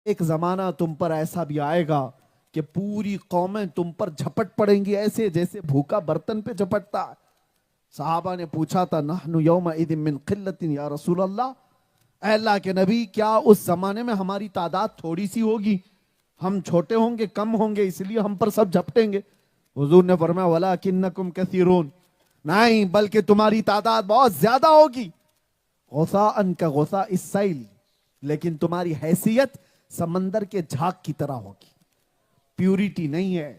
ایک زمانہ تم پر ایسا بھی آئے گا کہ پوری قومیں تم پر جھپٹ پڑیں گی، ایسے جیسے بھوکا برتن پہ جھپٹتا ہے۔ صحابہ نے پوچھا تھا نحن یومئذ من قلت یا رسول اللہ، اے اللہ کے نبی کیا اس زمانے میں ہماری تعداد تھوڑی سی ہوگی، ہم چھوٹے ہوں گے، کم ہوں گے، اس لیے ہم پر سب جھپٹیں گے؟ حضور نے فرمایا ولکنکم کثیرون، نہیں بلکہ تمہاری تعداد بہت زیادہ ہوگی، غثاء کا غثاء السیل، لیکن تمہاری حیثیت سمندر کے جھاگ کی طرح ہوگی۔ پیوریٹی نہیں ہے،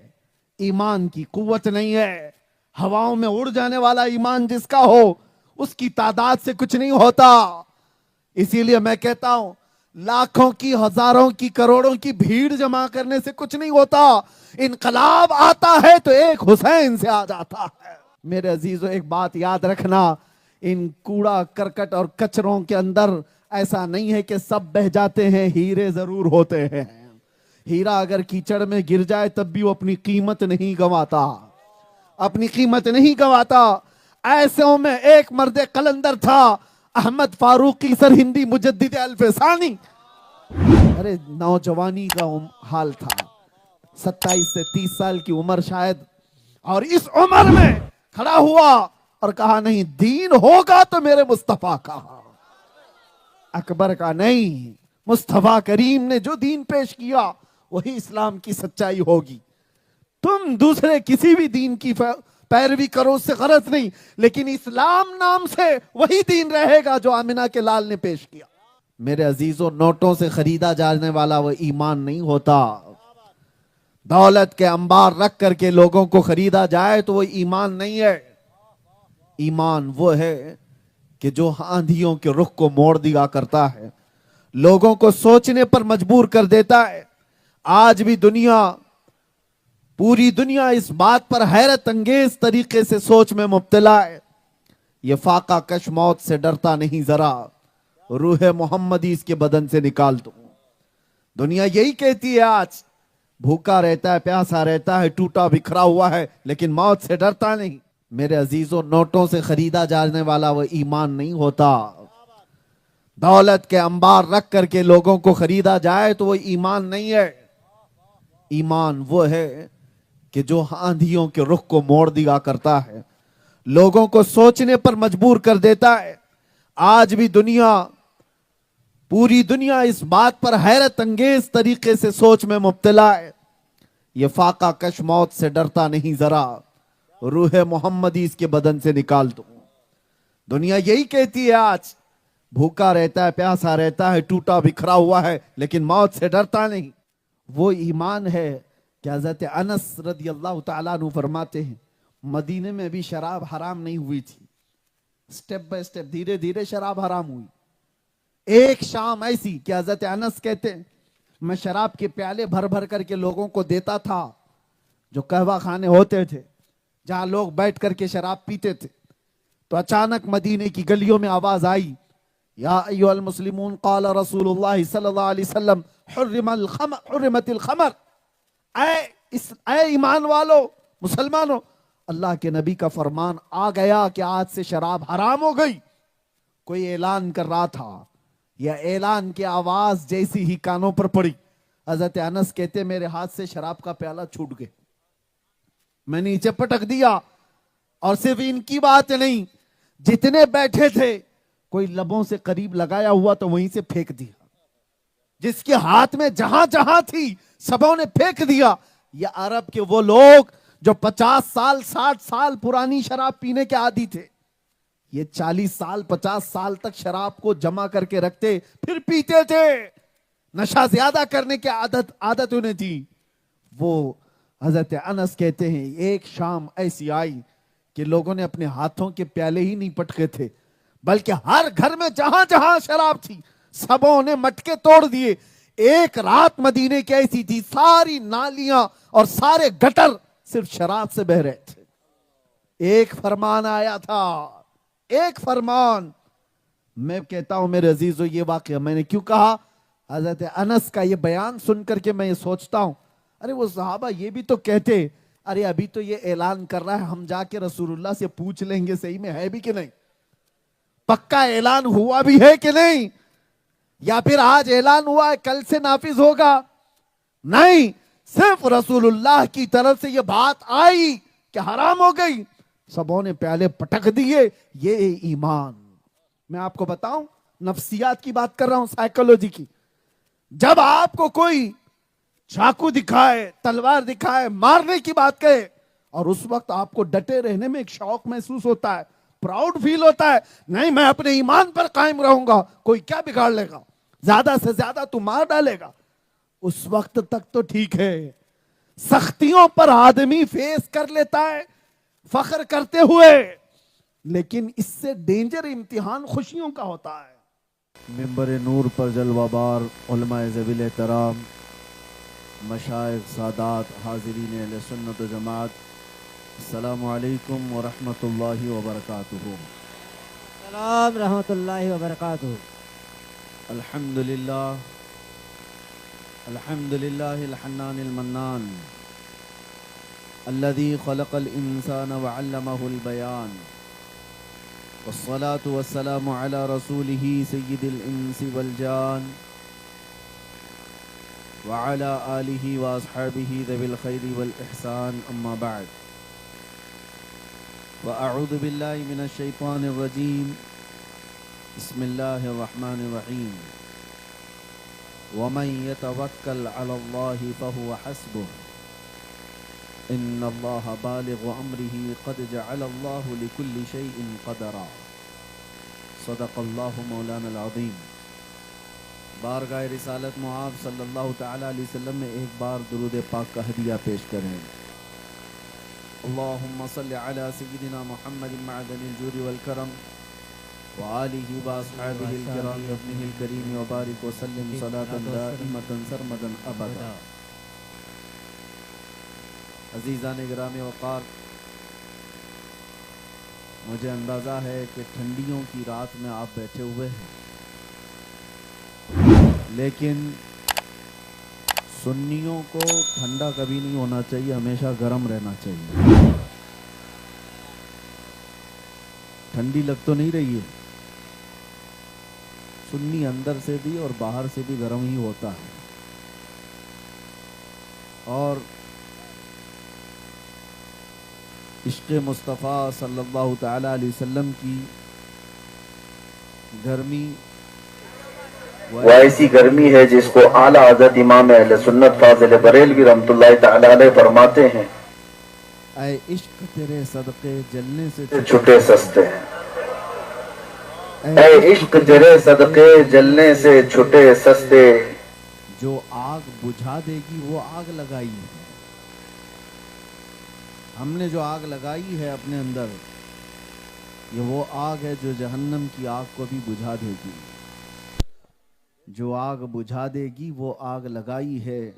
ایمان کی قوت نہیں ہے، ہواؤں میں اڑ جانے والا ایمان جس کا ہو اس کی تعداد سے کچھ نہیں ہوتا۔ اسی لیے میں کہتا ہوں لاکھوں کی، ہزاروں کی، کروڑوں کی بھیڑ جمع کرنے سے کچھ نہیں ہوتا، انقلاب آتا ہے تو ایک حسین سے آ جاتا ہے۔ میرے عزیزو ایک بات یاد رکھنا، ان کوڑا کرکٹ اور کچروں کے اندر ایسا نہیں ہے کہ سب بہ جاتے ہیں، ہیرے ضرور ہوتے ہیں۔ ہیرا اگر کیچڑ میں گر جائے تب بھی وہ اپنی قیمت نہیں گنواتا، اپنی قیمت نہیں گنواتا۔ ایسوں میں ایک مرد قلندر تھا، احمد فاروقی سرہندی مجدد الف ثانی۔ ارے نوجوانی کا حال تھا، 27 سے 30 سال کی عمر شاید، اور اس عمر میں کھڑا ہوا اور کہا نہیں دین ہوگا تو میرے مصطفیٰ کا، اکبر کا نہیں، مصطفیٰ کریم نے جو دین پیش کیا وہی اسلام کی سچائی ہوگی۔ تم دوسرے کسی بھی دین کی پیروی کرو، اس سے غرض نہیں، لیکن اسلام نام سے وہی دین رہے گا جو آمنہ کے لال نے پیش کیا۔ میرے عزیزو نوٹوں سے خریدا جانے والا وہ ایمان نہیں ہوتا، دولت کے انبار رکھ کر کے لوگوں کو خریدا جائے تو وہ ایمان نہیں ہے۔ ایمان وہ ہے کہ جو آندھیوں کے رخ کو موڑ دیا کرتا ہے، لوگوں کو سوچنے پر مجبور کر دیتا ہے۔ آج بھی پوری دنیا اس بات پر حیرت انگیز طریقے سے سوچ میں مبتلا ہے، یہ فاقہ کش موت سے ڈرتا نہیں ذرا، روح محمدی اس کے بدن سے نکال دو۔ دنیا یہی کہتی ہے آج، بھوکا رہتا ہے، پیاسا رہتا ہے، ٹوٹا بکھرا ہوا ہے، لیکن موت سے ڈرتا نہیں۔ میرے عزیزو نوٹوں سے خریدا جانے والا وہ ایمان نہیں ہوتا، دولت کے انبار رکھ کر کے لوگوں کو خریدا جائے تو وہ ایمان نہیں ہے۔ ایمان وہ ہے کہ جو آندھیوں کے رخ کو موڑ دیا کرتا ہے، لوگوں کو سوچنے پر مجبور کر دیتا ہے۔ آج بھی پوری دنیا اس بات پر حیرت انگیز طریقے سے سوچ میں مبتلا ہے، یہ فاقہ کش موت سے ڈرتا نہیں ذرا، روح محمدی اس کے بدن سے نکال دو۔ دنیا یہی کہتی ہے آج، بھوکا رہتا ہے، پیاسا رہتا ہے، ٹوٹا بکھرا ہوا ہے، لیکن موت سے ڈرتا نہیں۔ وہ ایمان ہے کہ حضرت انس رضی اللہ تعالیٰ عنہ فرماتے ہیں مدینے میں بھی شراب حرام نہیں ہوئی تھی، سٹیپ بائی سٹیپ دھیرے دھیرے شراب حرام ہوئی۔ ایک شام ایسی کہ حضرت انس کہتے ہیں میں شراب کے پیالے بھر بھر کر کے لوگوں کو دیتا تھا، جو قہوہ خانے ہوتے تھے جہاں لوگ بیٹھ کر کے شراب پیتے تھے، تو اچانک مدینے کی گلیوں میں آواز آئی یا ایھا المسلمون قال رسول اللہ صلی اللہ علیہ وسلم حرمت الخمر، اے ایمان والو، مسلمانوں، اللہ کے نبی کا فرمان آ گیا کہ آج سے شراب حرام ہو گئی۔ کوئی اعلان کر رہا تھا، یا اعلان کی آواز جیسی ہی کانوں پر پڑی، حضرت انس کہتے میرے ہاتھ سے شراب کا پیالہ چھوٹ گیا، میں نیچے پٹک دیا، اور صرف ان کی بات نہیں، جتنے بیٹھے تھے کوئی لبوں سے قریب لگایا ہوا تو وہیں سے پھینک دیا، جس کے ہاتھ میں جہاں جہاں تھی سبوں نے پھینک دیا۔ یہ عرب کے وہ لوگ جو 50 سال 60 سال پرانی شراب پینے کے عادی تھے، یہ 40 سال 50 سال تک شراب کو جمع کر کے رکھتے پھر پیتے تھے، نشہ زیادہ کرنے کی عادت انہیں تھی۔ وہ حضرت انس کہتے ہیں ایک شام ایسی آئی کہ لوگوں نے اپنے ہاتھوں کے پیالے ہی نہیں پٹکے تھے، بلکہ ہر گھر میں جہاں جہاں شراب تھی سبوں نے مٹکے توڑ دیے۔ ایک رات مدینے کی ایسی تھی، ساری نالیاں اور سارے گٹر صرف شراب سے بہ رہے تھے۔ ایک فرمان آیا تھا، ایک فرمان۔ میں کہتا ہوں میرے عزیزو یہ واقعہ میں نے کیوں کہا، حضرت انس کا یہ بیان سن کر کے میں یہ سوچتا ہوں ارے وہ صحابہ یہ بھی تو کہتے ارے ابھی تو یہ اعلان کر رہا ہے، ہم جا کے رسول اللہ سے پوچھ لیں گے صحیح میں ہے بھی کہ نہیں، پکا اعلان ہوا بھی ہے کہ نہیں۔ یا پھر آج اعلان ہوا ہے کل سے نافذ ہوگا؟ نہیں، صرف رسول اللہ کی طرف سے یہ بات آئی کہ حرام ہو گئی، سبوں نے پیالے پٹک دیے، یہ ایمان۔ میں آپ کو بتاؤں، نفسیات کی بات کر رہا ہوں، سائیکولوجی کی۔ جب آپ کو کوئی چاقو دکھائے، تلوار دکھائے، مارنے کی بات کہے، اور اس وقت آپ کو ڈٹے رہنے میں ایک شوق محسوس ہوتا ہے، پراؤڈ فیل ہوتا ہے، نہیں میں اپنے ایمان پر قائم رہوں گا، کوئی کیا بگاڑ لے گا، زیادہ سے زیادہ تو مار ڈالے گا، اس وقت تک تو ٹھیک ہے۔ سختیوں پر آدمی فیس کر لیتا ہے فخر کرتے ہوئے، لیکن اس سے ڈینجر امتحان خوشیوں کا ہوتا ہے۔ منبر نور پر جلوہ بار علماء ذویل احترام، مشائخ، سادات، حاضرین اہل سنت و جماعت، السلام علیکم ورحمۃ اللہ وبرکاتہ۔ السلام رحمۃ اللہ وبرکاتہ۔ الحمدللہ، الحمدللہ الحنان المنان الذي خلق الإنسان وعلمه البيان، والصلاة والسلام على رسوله سيد الإنس والجان، وعلى آله وأصحابه ذوي الخير والإحسان، أما بعد، وأعوذ بالله من الشيطان الرجيم، بسم الله الرحمن الرحيم، ومن يتوكل على الله فهو حسبه، ان اللہ بالغ امرہ قد جعل اللہ لكل شیء قدرا، صدق اللہ مولانا العظیم۔ بارگاہ رسالت معاذ صلی اللہ تعالی علیہ وسلم میں ایک بار درود پاک کا ہدیہ پیش کریں۔ اللہم صل علی سیدنا محمد معدن الجود والکرم وآلہ واصحابہ الکرام وابنہ الکریم وبارک وسلم صلاة دائمة سرمدا ابدا۔ عزیزان گرامی وقار، مجھے اندازہ ہے کہ ٹھنڈیوں کی رات میں آپ بیٹھے ہوئے ہیں، لیکن سنیوں کو ٹھنڈا کبھی نہیں ہونا چاہیے، ہمیشہ گرم رہنا چاہیے۔ ٹھنڈی لگ تو نہیں رہی ہے، سنی اندر سے بھی اور باہر سے بھی گرم ہی ہوتا ہے، اور عشق مصطفیٰ صلی اللہ تعالی علیہ وسلم کی گرمی وہ ایسی گرمی ہے جس کو اعلیٰ حضرت امام اہل سنت فاضل بریلوی رحمۃ اللہ تعالی علیہ فرماتے ہیں، اے عشق تیرے صدقے جلنے سے چھٹے سستے، اے عشق تیرے صدقے جلنے سے چھٹے سستے، جو آگ بجھا دے گی وہ آگ لگائی ہے، ہم نے جو آگ لگائی ہے اپنے اندر، یہ وہ آگ ہے جو جہنم کی آگ کو بھی بجھا دے گی، جو آگ بجھا دے گی وہ آگ لگائی ہے،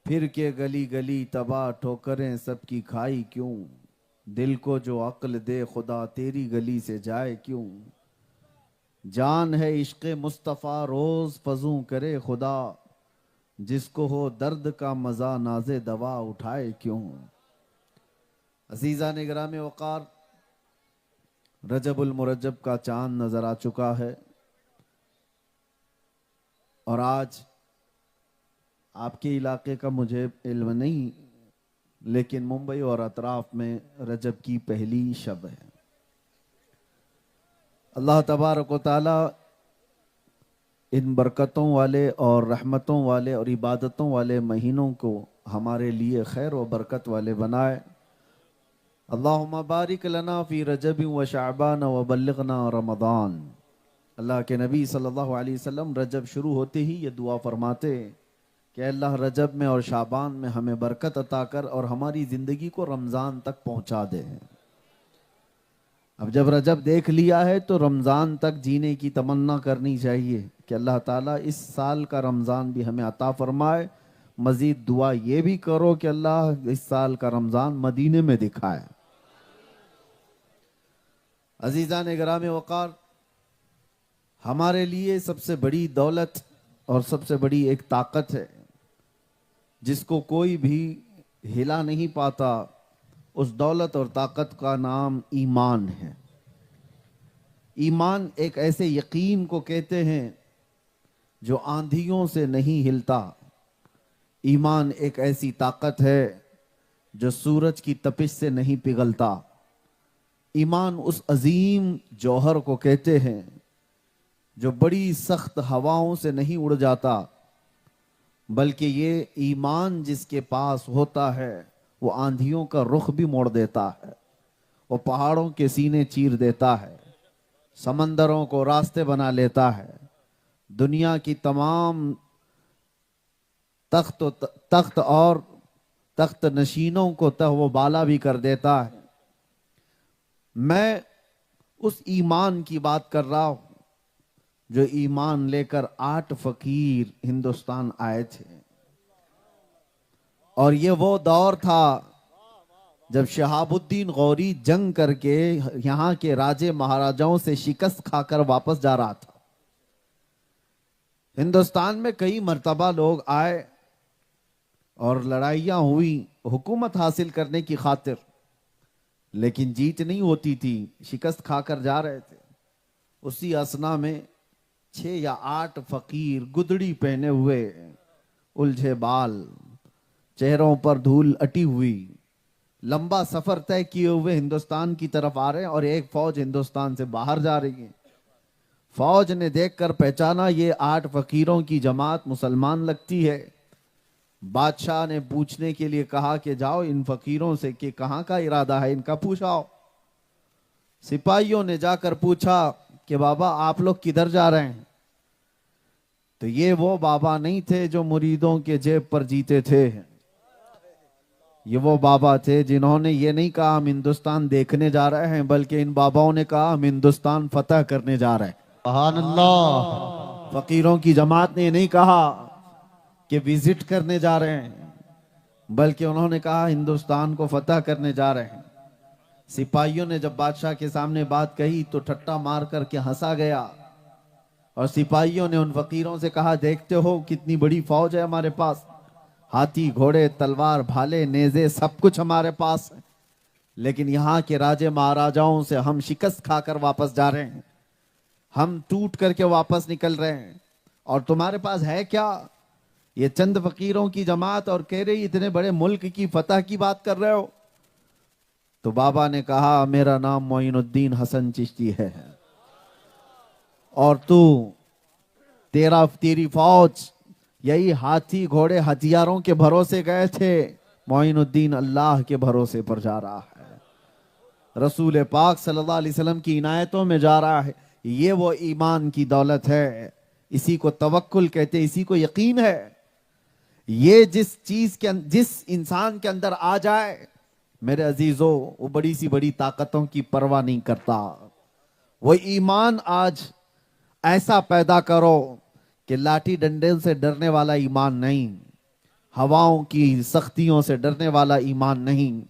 پھر کے گلی گلی تباہ ٹھوکریں سب کی کھائی کیوں، دل کو جو عقل دے خدا تیری گلی سے جائے کیوں، جان ہے عشق مصطفیٰ روز فزوں کرے خدا، جس کو ہو درد کا مزہ ناز دوا اٹھائے کیوں۔ عزیزان گرامی وقار، رجب المرجب کا چاند نظر آ چکا ہے، اور آج آپ کے علاقے کا مجھے علم نہیں، لیکن ممبئی اور اطراف میں رجب کی پہلی شب ہے۔ اللہ تبارک و تعالی ان برکتوں والے اور رحمتوں والے اور عبادتوں والے مہینوں کو ہمارے لیے خیر و برکت والے بنائے۔ اللہم بارک لنا فی رجب و شعبان و بلغنا رمضان۔ اللہ کے نبی صلی اللہ علیہ وسلم رجب شروع ہوتے ہی یہ دعا فرماتے کہ اللہ رجب میں اور شعبان میں ہمیں برکت عطا کر اور ہماری زندگی کو رمضان تک پہنچا دے۔ اب جب رجب دیکھ لیا ہے تو رمضان تک جینے کی تمنا کرنی چاہیے کہ اللہ تعالیٰ اس سال کا رمضان بھی ہمیں عطا فرمائے۔ مزید دعا یہ بھی کرو کہ اللہ اس سال کا رمضان مدینے میں دکھائے۔ عزیزان گرامی وقار، ہمارے لیے سب سے بڑی دولت اور سب سے بڑی ایک طاقت ہے جس کو کوئی بھی ہلا نہیں پاتا، اس دولت اور طاقت کا نام ایمان ہے۔ ایمان ایک ایسے یقین کو کہتے ہیں جو آندھیوں سے نہیں ہلتا. ایمان ایک ایسی طاقت ہے جو سورج کی تپش سے نہیں پگھلتا. ایمان اس عظیم جوہر کو کہتے ہیں جو بڑی سخت ہواؤں سے نہیں اڑ جاتا، بلکہ یہ ایمان جس کے پاس ہوتا ہے وہ آندھیوں کا رخ بھی موڑ دیتا ہے، وہ پہاڑوں کے سینے چیر دیتا ہے، سمندروں کو راستے بنا لیتا ہے، دنیا کی تمام تخت اور تخت نشینوں کو وہ بالا بھی کر دیتا ہے. میں اس ایمان کی بات کر رہا ہوں جو ایمان لے کر 8 فقیر ہندوستان آئے تھے. اور یہ وہ دور تھا جب شہاب الدین غوری جنگ کر کے یہاں کے راجے مہاراجاؤں سے شکست کھا کر واپس جا رہا تھا. ہندوستان میں کئی مرتبہ لوگ آئے اور لڑائیاں ہوئی حکومت حاصل کرنے کی خاطر، لیکن جیت نہیں ہوتی تھی، شکست کھا کر جا رہے تھے. اسی اثنا میں 6 یا 8 فقیر گدڑی پہنے ہوئے، الجھے بال، چہروں پر دھول اٹی ہوئی، لمبا سفر طے کیے ہوئے ہندوستان کی طرف آ رہے ہیں، اور ایک فوج ہندوستان سے باہر جا رہی ہے. فوج نے دیکھ کر پہچانا یہ 8 فقیروں کی جماعت مسلمان لگتی ہے. بادشاہ نے پوچھنے کے لیے کہا کہ جاؤ ان فقیروں سے کہ کہاں کا ارادہ ہے ان کا پوچھاؤ. سپاہیوں نے جا کر پوچھا کہ بابا آپ لوگ کدھر جا رہے ہیں؟ تو یہ وہ بابا نہیں تھے جو مریدوں کے جیب پر جیتے تھے. یہ وہ بابا تھے جنہوں نے یہ نہیں کہا ہم ہندوستان دیکھنے جا رہے ہیں، بلکہ ان باباؤں نے کہا ہم ہندوستان فتح کرنے جا رہے ہیں. سبحان اللہ. فقیروں کی جماعت نے یہ نہیں کہا کہ وزٹ کرنے جا رہے ہیں، بلکہ انہوں نے کہا ہندوستان کو فتح کرنے جا رہے ہیں. سپاہیوں نے جب بادشاہ کے سامنے بات کہی تو ٹھٹا مار کر کے ہنسا گیا، اور سپاہیوں نے ان فقیروں سے کہا دیکھتے ہو کتنی بڑی فوج ہے ہمارے پاس، ہاتھی گھوڑے تلوار بھالے نیزے سب کچھ ہمارے پاس ہے، لیکن یہاں کے راجے مہاراجاؤں سے ہم شکست کھا کر واپس جا رہے ہیں، ہم ٹوٹ کر کے واپس نکل رہے ہیں، اور تمہارے پاس ہے کیا؟ یہ چند فقیروں کی جماعت، اور کہہ رہی اتنے بڑے ملک کی فتح کی بات کر رہے ہو. تو بابا نے کہا میرا نام معین الدین حسن چشتی ہے، اور تیری فوج یہی ہاتھی گھوڑے ہتھیاروں کے بھروسے گئے تھے، معین الدین اللہ کے بھروسے پر جا رہا ہے، رسول پاک صلی اللہ علیہ وسلم کی عنایتوں میں جا رہا ہے. یہ وہ ایمان کی دولت ہے، اسی کو توکل کہتے، اسی کو یقین ہے. یہ جس انسان کے اندر آ جائے میرے عزیزو، وہ بڑی سی بڑی طاقتوں کی پرواہ نہیں کرتا. وہ ایمان آج ایسا پیدا کرو کہ لاٹھی ڈنڈے سے ڈرنے والا ایمان نہیں، ہواؤں کی سختیوں سے ڈرنے والا ایمان نہیں،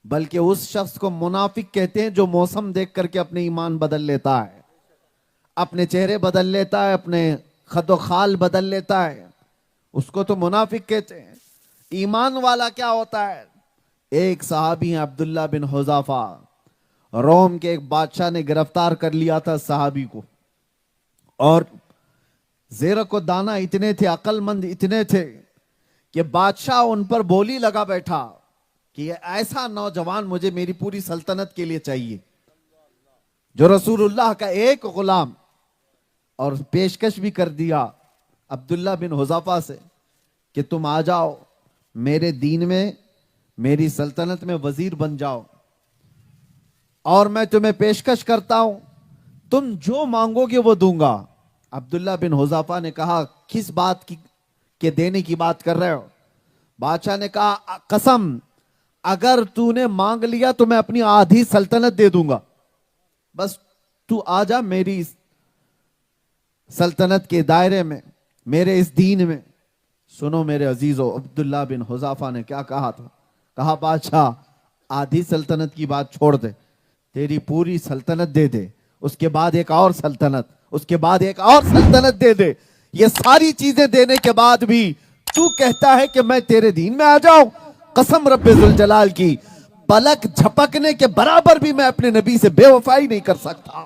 بلکہ اس شخص کو منافق کہتے ہیں جو موسم دیکھ کر کے اپنے ایمان بدل لیتا ہے، اپنے چہرے بدل لیتا ہے، اپنے خد و خال بدل لیتا ہے، اس کو تو منافق کہتے ہیں. ایمان والا کیا ہوتا ہے؟ ایک صحابی ہیں عبداللہ بن حذافہ، روم کے ایک بادشاہ نے گرفتار کر لیا تھا صحابی کو، اور زیرک و دانا اتنے تھے، عقل مند اتنے تھے کہ بادشاہ ان پر بولی لگا بیٹھا کہ یہ ایسا نوجوان مجھے میری پوری سلطنت کے لیے چاہیے، جو رسول اللہ کا ایک غلام، اور پیشکش بھی کر دیا عبداللہ بن حذافہ سے کہ تم آ جاؤ میرے دین میں، میری سلطنت میں وزیر بن جاؤ، اور میں تمہیں پیشکش کرتا ہوں تم جو مانگو گے وہ دوں گا. عبداللہ بن حذافہ نے کہا کس بات کی کہ دینے کی بات کر رہے ہو؟ بادشاہ نے کہا قسم اگر تو نے مانگ لیا تو میں اپنی آدھی سلطنت دے دوں گا، بس تو آ جا میری سلطنت کے دائرے میں، میرے اس دین میں. سنو میرے عزیزو، عبداللہ بن حذافہ نے کیا کہا تھا؟ کہا بادشاہ آدھی سلطنت کی بات چھوڑ دے، تیری پوری سلطنت دے دے، اس کے بعد ایک اور سلطنت، اس کے بعد ایک اور سلطنت دے دے. یہ ساری چیزیں دینے کے بعد بھی تو کہتا ہے کہ میں تیرے دین میں آ جاؤں؟ قسم رب ذوالجلال کی، پلک جھپکنے کے برابر بھی میں اپنے نبی سے بے وفائی نہیں کر سکتا.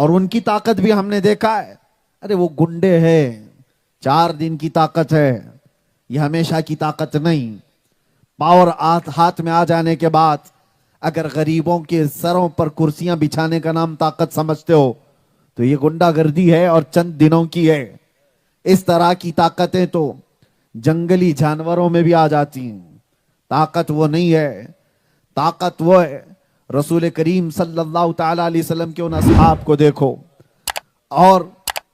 اور ان کی طاقت بھی ہم نے دیکھا ہے. ارے وہ گنڈے ہیں, 4 دن کی طاقت ہے, یہ ہمیشہ کی طاقت نہیں. پاور ہاتھ میں آ جانے کے بعد اگر غریبوں کے سروں پر کرسیاں بچھانے کا نام طاقت سمجھتے ہو تو یہ گنڈا گردی ہے اور چند دنوں کی ہے. اس طرح کی طاقتیں تو جنگلی جانوروں میں بھی آ جاتی ہیں. طاقت وہ نہیں ہے, طاقت وہ ہے. رسول کریم صلی اللہ تعالی علیہ وسلم کے ان اصحاب کو دیکھو, اور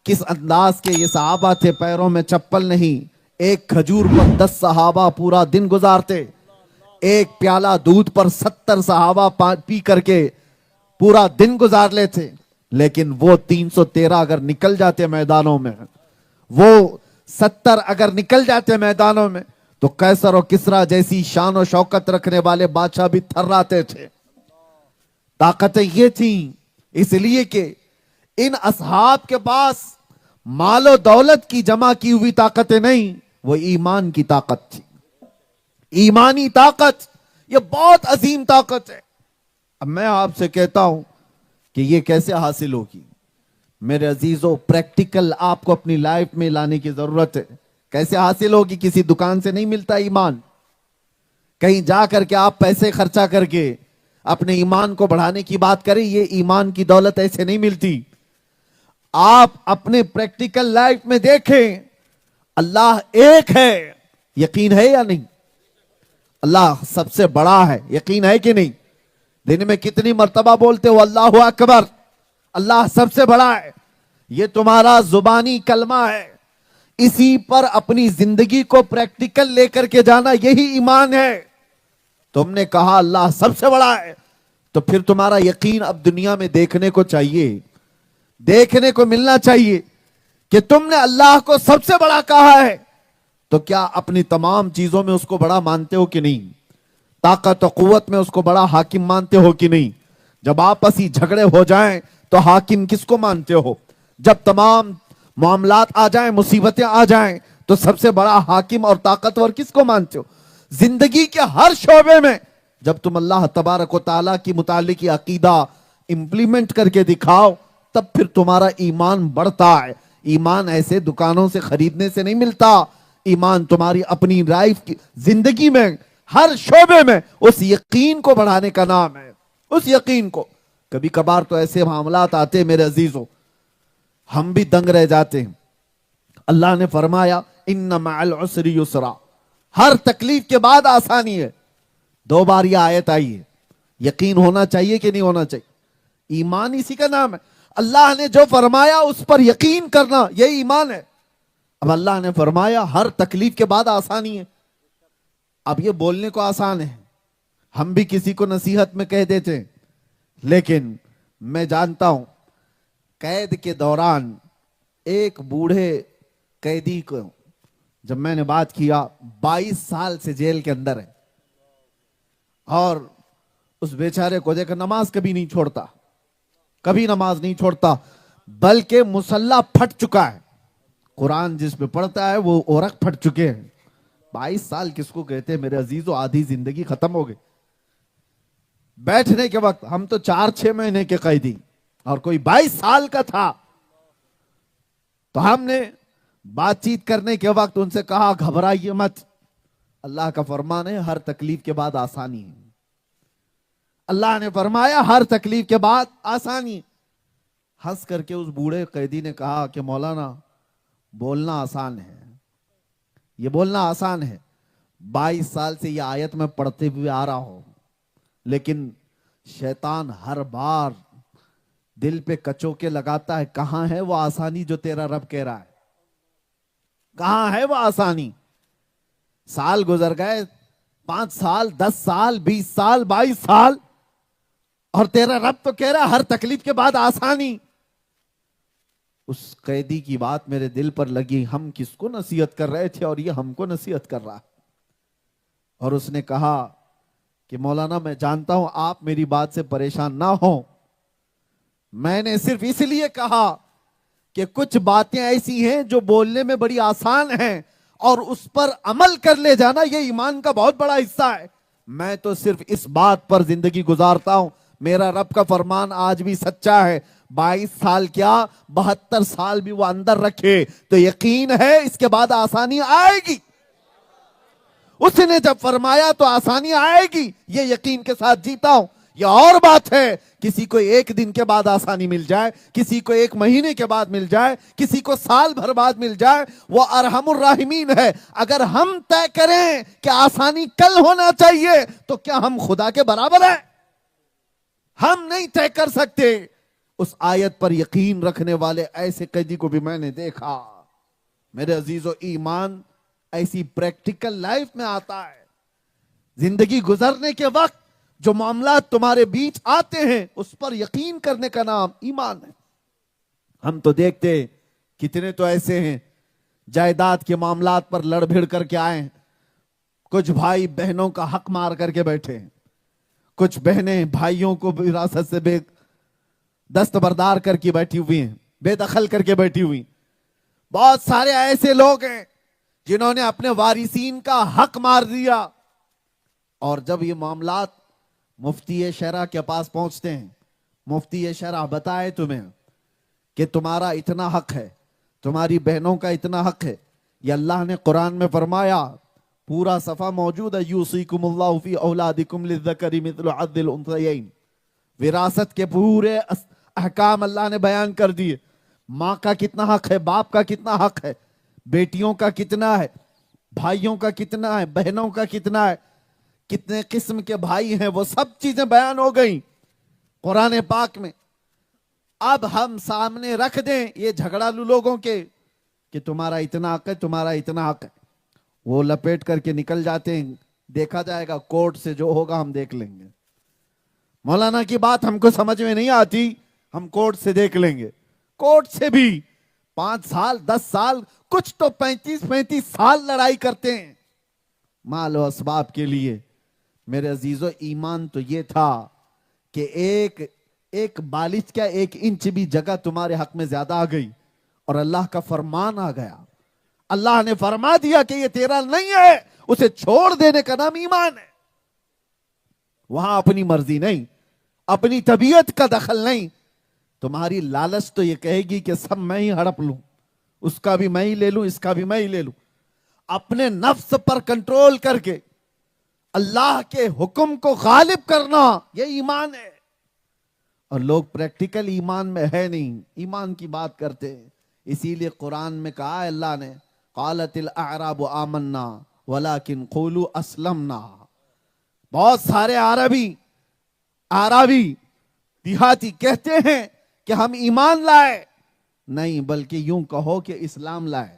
کس انداز کے یہ صحابہ تھے. پیروں میں چپل نہیں, ایک کھجور پر 10 صحابہ پورا دن گزارتے, ایک پیالہ دودھ پر 70 صحابہ پی کر کے پورا دن گزار لیتے. لیکن وہ 313 اگر نکل جاتے میدانوں میں, وہ 70 اگر نکل جاتے میدانوں میں, تو قیصر و کسریٰ جیسی شان و شوکت رکھنے والے بادشاہ بھی تھراتے تھے. طاقتیں یہ تھیں, اس لیے کہ ان اصحاب کے پاس مال و دولت کی جمع کی ہوئی طاقتیں نہیں, وہ ایمان کی طاقت تھی. ایمانی طاقت یہ بہت عظیم طاقت ہے. اب میں آپ سے کہتا ہوں کہ یہ کیسے حاصل ہوگی. میرے عزیزو, پریکٹیکل آپ کو اپنی لائف میں لانے کی ضرورت ہے. کیسے حاصل ہوگی؟ کسی دکان سے نہیں ملتا ایمان. کہیں جا کر کے آپ پیسے خرچہ کر کے اپنے ایمان کو بڑھانے کی بات کریں, یہ ایمان کی دولت ایسے نہیں ملتی. آپ اپنے پریکٹیکل لائف میں دیکھیں, اللہ ایک ہے, یقین ہے یا نہیں؟ اللہ سب سے بڑا ہے, یقین ہے کہ نہیں؟ دن میں کتنی مرتبہ بولتے ہو اللہ اکبر, اللہ سب سے بڑا ہے. یہ تمہارا زبانی کلمہ ہے, اسی پر اپنی زندگی کو پریکٹیکل لے کر کے جانا, یہی ایمان ہے. تم نے کہا اللہ سب سے بڑا ہے, تو پھر تمہارا یقین اب دنیا میں دیکھنے کو چاہیے, دیکھنے کو ملنا چاہیے کہ تم نے اللہ کو سب سے بڑا کہا ہے, تو کیا اپنی تمام چیزوں میں اس کو بڑا مانتے ہو کہ نہیں؟ طاقت و قوت میں اس کو بڑا حاکم مانتے ہو کہ نہیں؟ جب آپسی جھگڑے ہو جائیں تو حاکم کس کو مانتے ہو؟ جب تمام معاملات آ جائیں, مصیبتیں آ جائیں, تو سب سے بڑا حاکم اور طاقتور کس کو مانتے ہو؟ زندگی کے ہر شعبے میں جب تم اللہ تبارک و تعالیٰ کی متعلق عقیدہ امپلیمنٹ کر کے دکھاؤ, تب پھر تمہارا ایمان بڑھتا ہے. ایمان ایسے دکانوں سے خریدنے سے نہیں ملتا. ایمان تمہاری اپنی لائف کی زندگی میں ہر شعبے میں اس یقین کو بڑھانے کا نام ہے. اس یقین کو, کبھی کبھار تو ایسے معاملات آتے میرے عزیزوں, ہم بھی دنگ رہ جاتے ہیں. اللہ نے فرمایا ان مع العسر یسرا, ہر تکلیف کے بعد آسانی ہے. 2 بار یہ آیت آئی ہے. یقین ہونا چاہیے کہ نہیں ہونا چاہیے؟ ایمان اسی کا نام ہے. اللہ نے جو فرمایا اس پر یقین کرنا, یہ ایمان ہے. اب اللہ نے فرمایا ہر تکلیف کے بعد آسانی ہے. اب یہ بولنے کو آسان ہے, ہم بھی کسی کو نصیحت میں کہہ دیتے ہیں, لیکن میں جانتا ہوں قید کے دوران ایک بوڑھے قیدی کو جب میں نے بات کیا, 22 سال سے جیل کے اندر ہے, اور اس بیچارے کو دیکھ نماز کبھی نہیں چھوڑتا, کبھی نماز نہیں چھوڑتا, بلکہ مصلی پھٹ چکا ہے. قرآن جس پہ پڑھتا ہے وہ عورق پھٹ چکے ہیں. 22 سال کس کو کہتے ہیں میرے عزیزو؟ آدھی زندگی ختم ہو گئی. بیٹھنے کے وقت ہم تو 4-6 مہینے کے قیدی, اور کوئی 22 سال کا تھا. تو ہم نے بات چیت کرنے کے وقت ان سے کہا گھبرائیے مت, اللہ کا فرمان ہے ہر تکلیف کے بعد آسانی ہے. اللہ نے فرمایا ہر تکلیف کے بعد آسانی. ہنس کر کے اس بوڑھے قیدی نے کہا کہ مولانا بولنا آسان ہے, یہ بولنا آسان ہے, 22 سال سے یہ آیت میں پڑھتے ہوئے آ رہا ہوں, لیکن شیطان ہر بار دل پہ کچوکے لگاتا ہے. کہاں ہے وہ آسانی جو تیرا رب کہہ رہا ہے؟ کہاں ہے وہ آسانی؟ سال گزر گئے, 5 سال, 10 سال, 20 سال, 22 سال, اور تیرا رب تو کہہ رہا ہے ہر تکلیف کے بعد آسانی. اس قیدی کی بات میرے دل پر لگی. ہم کس کو نصیحت کر رہے تھے اور یہ ہم کو نصیحت کر رہا. اور اس نے کہا کہ مولانا میں جانتا ہوں آپ میری بات سے پریشان نہ ہوں, میں نے صرف اس لیے کہا کہ کچھ باتیں ایسی ہیں جو بولنے میں بڑی آسان ہیں, اور اس پر عمل کر لے جانا یہ ایمان کا بہت بڑا حصہ ہے. میں تو صرف اس بات پر زندگی گزارتا ہوں. میرا رب کا فرمان آج بھی سچا ہے, 22 سال کیا 72 سال بھی وہ اندر رکھے تو یقین ہے اس کے بعد آسانی آئے گی. اس نے جب فرمایا تو آسانی آئے گی، یہ یقین کے ساتھ جیتا ہوں. یہ اور بات ہے کسی کو 1 دن کے بعد آسانی مل جائے، کسی کو 1 مہینے کے بعد مل جائے، کسی کو سال بھر بعد مل جائے، وہ ارحم الراحمین ہے. اگر ہم طے کریں کہ آسانی کل ہونا چاہیے تو کیا ہم خدا کے برابر ہیں؟ ہم نہیں طے کر سکتے. اس آیت پر یقین رکھنے والے ایسے قیدی کو بھی میں نے دیکھا. میرے عزیزو، ایمان ایسی پریکٹیکل لائف میں آتا ہے. زندگی گزرنے کے وقت جو معاملات تمہارے بیچ آتے ہیں اس پر یقین کرنے کا نام ایمان ہے. ہم تو دیکھتے کتنے تو ایسے ہیں جائیداد کے معاملات پر لڑ بھڑ کر کے آئے ہیں. کچھ بھائی بہنوں کا حق مار کر کے بیٹھے ہیں، کچھ بہنیں بھائیوں کو وراثت سے بے دستبردار کر کے بیٹھی ہوئی ہیں، بے دخل کر کے بیٹھی ہوئی. بہت سارے ایسے لوگ ہیں جنہوں نے اپنے وارثین کا حق مار دیا. اور جب یہ معاملات مفتی شرع کے پاس پہنچتے ہیں، مفتی شرع بتائے تمہیں کہ تمہارا اتنا حق ہے، تمہاری بہنوں کا اتنا حق ہے. یہ اللہ نے قرآن میں فرمایا، پورا صفحہ موجود ہے، یوصیکم اللہ فی اولادکم للذکر مثل حظ الانثیین. وراثت کے پورے احکام اللہ نے بیان کر دیے. ماں کا کتنا حق ہے، باپ کا کتنا حق ہے، بیٹیوں کا کتنا ہے، بھائیوں کا کتنا ہے، بہنوں کا کتنا ہے، کتنے قسم کے بھائی ہیں، وہ سب چیزیں بیان ہو گئیں قرآن پاک میں. اب ہم سامنے رکھ دیں یہ جھگڑالو لوگوں کے کہ تمہارا اتنا حق ہے، تمہارا اتنا حق ہے، وہ لپیٹ کر کے نکل جاتے ہیں. دیکھا جائے گا کورٹ سے جو ہوگا ہم دیکھ لیں گے. مولانا کی بات ہم کو سمجھ میں نہیں آتی، ہم کورٹ سے دیکھ لیں گے. کورٹ سے بھی 5 سال 10 سال، کچھ تو 35 سال لڑائی کرتے ہیں مال و اسباب کے لیے. میرے عزیزو، ایمان تو یہ تھا کہ ایک بالش کا 1 انچ بھی جگہ تمہارے حق میں زیادہ آ گئی اور اللہ کا فرمان آ گیا. اللہ نے فرما دیا کہ یہ تیرا نہیں ہے، اسے چھوڑ دینے کا نام ایمان ہے. وہاں اپنی مرضی نہیں، اپنی طبیعت کا دخل نہیں. تمہاری لالچ تو یہ کہے گی کہ سب میں ہی ہڑپ لوں، اس کا بھی میں ہی لے لوں، اس کا بھی میں ہی لے لوں. اپنے نفس پر کنٹرول کر کے اللہ کے حکم کو غالب کرنا، یہ ایمان ہے. اور لوگ پریکٹیکل ایمان میں ہے نہیں، ایمان کی بات کرتے ہیں. اسی لیے قرآن میں کہا ہے اللہ نے، قالت الاعراب آمنا ولکن قولوا اسلمنا. بہت سارے عربی دیہاتی کہتے ہیں کہ ہم ایمان لائے، نہیں بلکہ یوں کہو کہ اسلام لائے.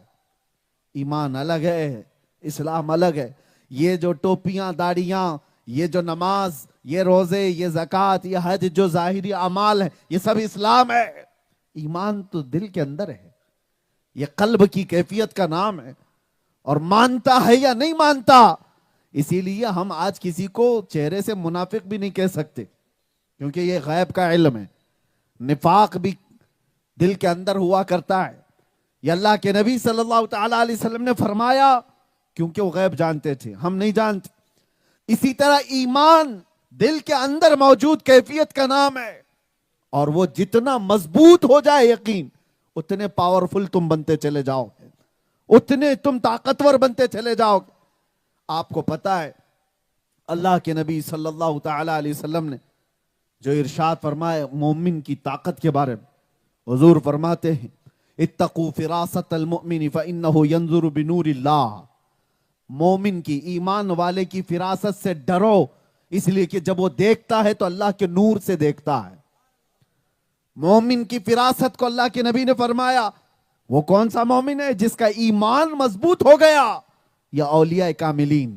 ایمان الگ ہے، اسلام الگ ہے. یہ جو ٹوپیاں داڑیاں، یہ جو نماز، یہ روزے، یہ زکوٰۃ، یہ حج جو ظاہری اعمال ہیں، یہ سب اسلام ہے. ایمان تو دل کے اندر ہے، یہ قلب کی کیفیت کا نام ہے، اور مانتا ہے یا نہیں مانتا. اسی لیے ہم آج کسی کو چہرے سے منافق بھی نہیں کہہ سکتے، کیونکہ یہ غیب کا علم ہے. نفاق بھی دل کے اندر ہوا کرتا ہے. یہ اللہ کے نبی صلی اللہ تعالیٰ علیہ وسلم نے فرمایا، کیونکہ وہ غیب جانتے تھے، ہم نہیں جانتے. اسی طرح ایمان دل کے اندر موجود کیفیت کا نام ہے، اور وہ جتنا مضبوط ہو جائے یقین، اتنے پاورفل تم بنتے چلے جاؤ گے، اتنے تم طاقتور بنتے چلے جاؤ گے. آپ کو پتا ہے اللہ کے نبی صلی اللہ تعالیٰ علیہ وسلم نے جو ارشاد فرمائے مومن کی طاقت کے بارے میں، حضور فرماتے ہیں اتقوا فراست المؤمن فإنه ينظر بنور اللہ. مومن کی، ایمان والے کی فراست سے ڈرو، اس لیے کہ جب وہ دیکھتا ہے تو اللہ کے نور سے دیکھتا ہے. مومن کی فراست کو اللہ کے نبی نے فرمایا وہ کون سا مومن ہے؟ جس کا ایمان مضبوط ہو گیا. یا اولیاء کاملین،